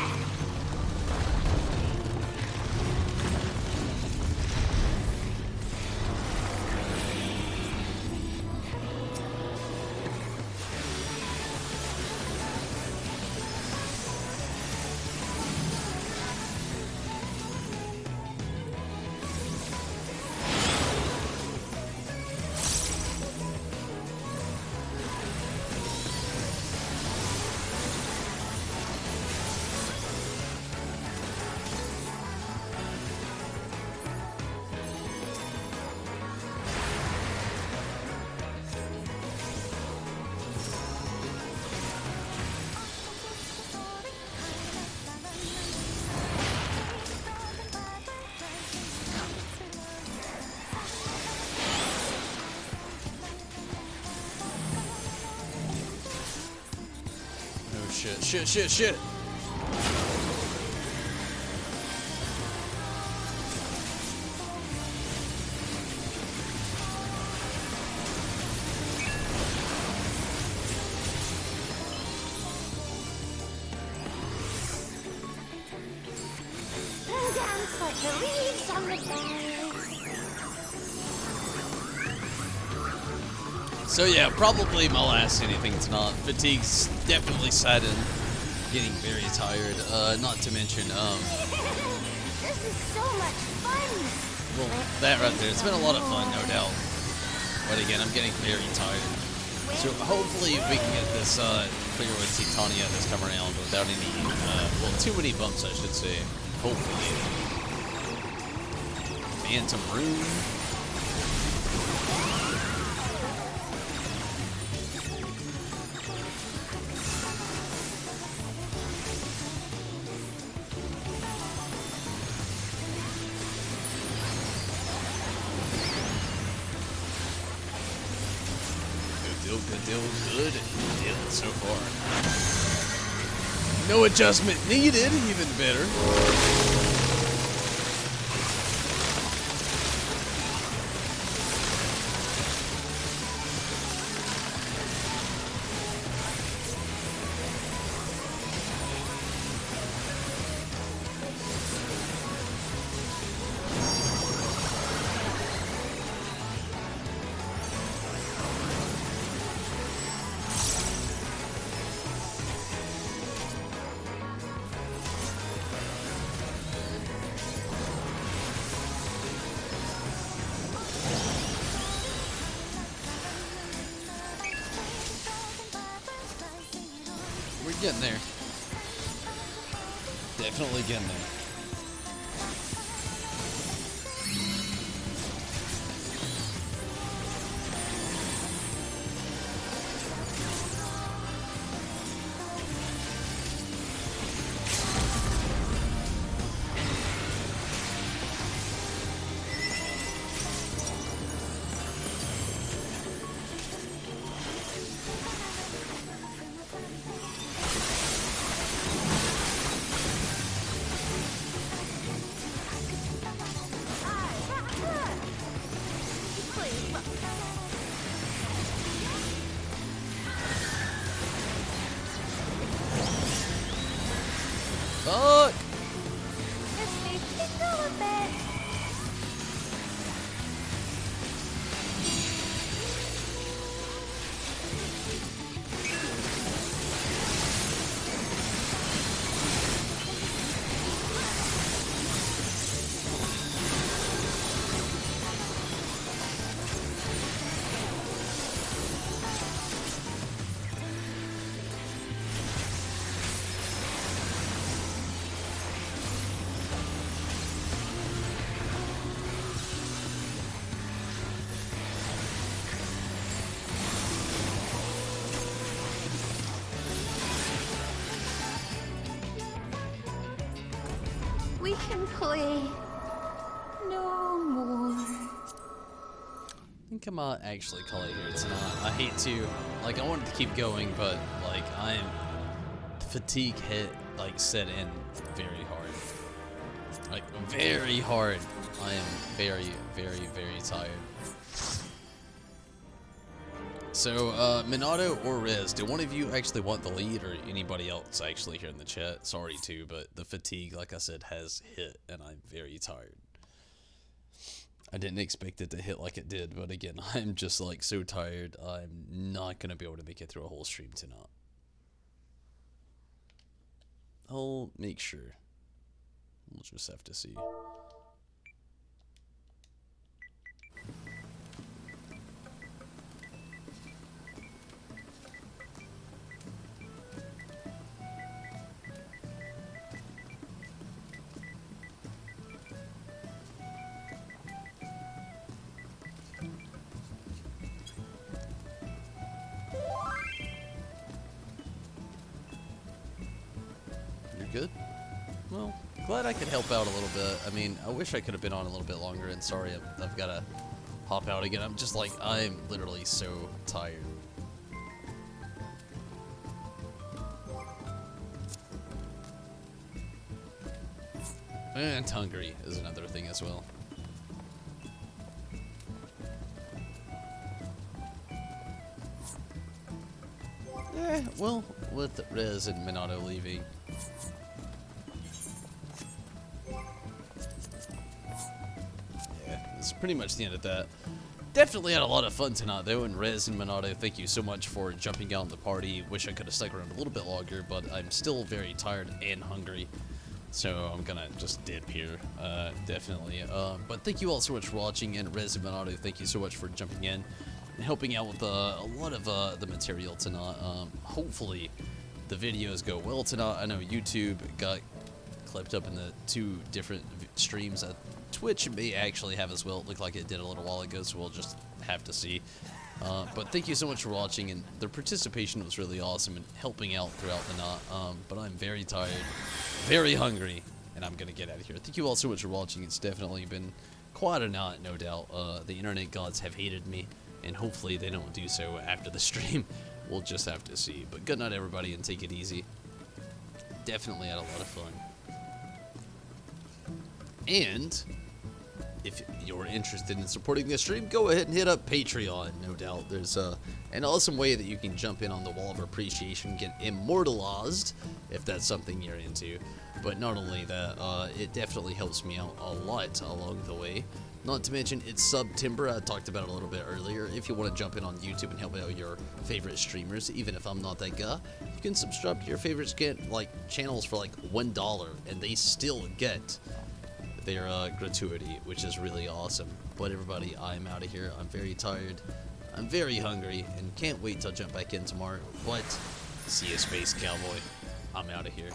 [SPEAKER 1] shit.
[SPEAKER 2] Dance like the leaves on the boughs.
[SPEAKER 1] So yeah, probably my last anything tonight. Fatigue's definitely set in. Getting very tired. Not to mention,
[SPEAKER 2] This is so much fun.
[SPEAKER 1] well, that right there. It's been a lot of fun, no doubt. But again, I'm getting very tired. So hopefully we can get this clear with Titania this time around without any, well, too many bumps, I should say. Hopefully. Phantom Rune. Good deal so far. No adjustment needed, even better. We're getting there. Definitely getting there. Fuck!
[SPEAKER 2] This may tickle a bit. We can play no more.
[SPEAKER 1] I think I might actually call it here tonight. I hate to, like, I wanted to keep going, but, like, fatigue set in very hard. Like, very hard. I am very, very, very tired. So, Minato or Rez, do one of you actually want the lead, or anybody else actually here in the chat? Sorry too, but the fatigue, like I said, has hit, and I'm very tired. I didn't expect it to hit like it did, but again, I'm just like so tired, I'm not going to be able to make it through a whole stream tonight. I'll make sure. We'll just have to see. Good. Well, glad I could help out a little bit. I mean, I wish I could have been on a little bit longer, and sorry I've got to hop out again. I'm just like, I'm literally so tired. And hungry is another thing as well. Well, with Rez and Minato leaving. Yeah, that's pretty much the end of that. Definitely had a lot of fun tonight, though, and Rez and Minato, thank you so much for jumping out in the party. Wish I could have stuck around a little bit longer, but I'm still very tired and hungry, so I'm gonna just dip here, definitely. But thank you all so much for watching, and Rez and Minato, thank you so much for jumping in and helping out with a lot of the material tonight. Hopefully, the videos go well tonight. I know YouTube got clipped up in the 2 different streams. Twitch may actually have as well. It looked like it did a little while ago, so we'll just have to see. But thank you so much for watching, and their participation was really awesome and helping out throughout the night. But I'm very tired, very hungry, and I'm gonna get out of here. Thank you all so much for watching. It's definitely been quite a night, no doubt. The internet gods have hated me, and hopefully they don't do so after the stream. We'll just have to see. But good night, everybody, and take it easy. Definitely had a lot of fun. And if you're interested in supporting this stream, go ahead and hit up Patreon, no doubt. There's an awesome way that you can jump in on the wall of appreciation, get immortalized, if that's something you're into. But not only that, it definitely helps me out a lot along the way. Not to mention, it's September. I talked about it a little bit earlier. If you want to jump in on YouTube and help out your favorite streamers, even if I'm not that guy, you can subscribe to your favorite channels for like $1, and they still get their gratuity, which is really awesome. But everybody, I'm out of here. I'm very tired, I'm very hungry, and can't wait till I jump back in tomorrow. But see you, Space Cowboy. I'm out of here.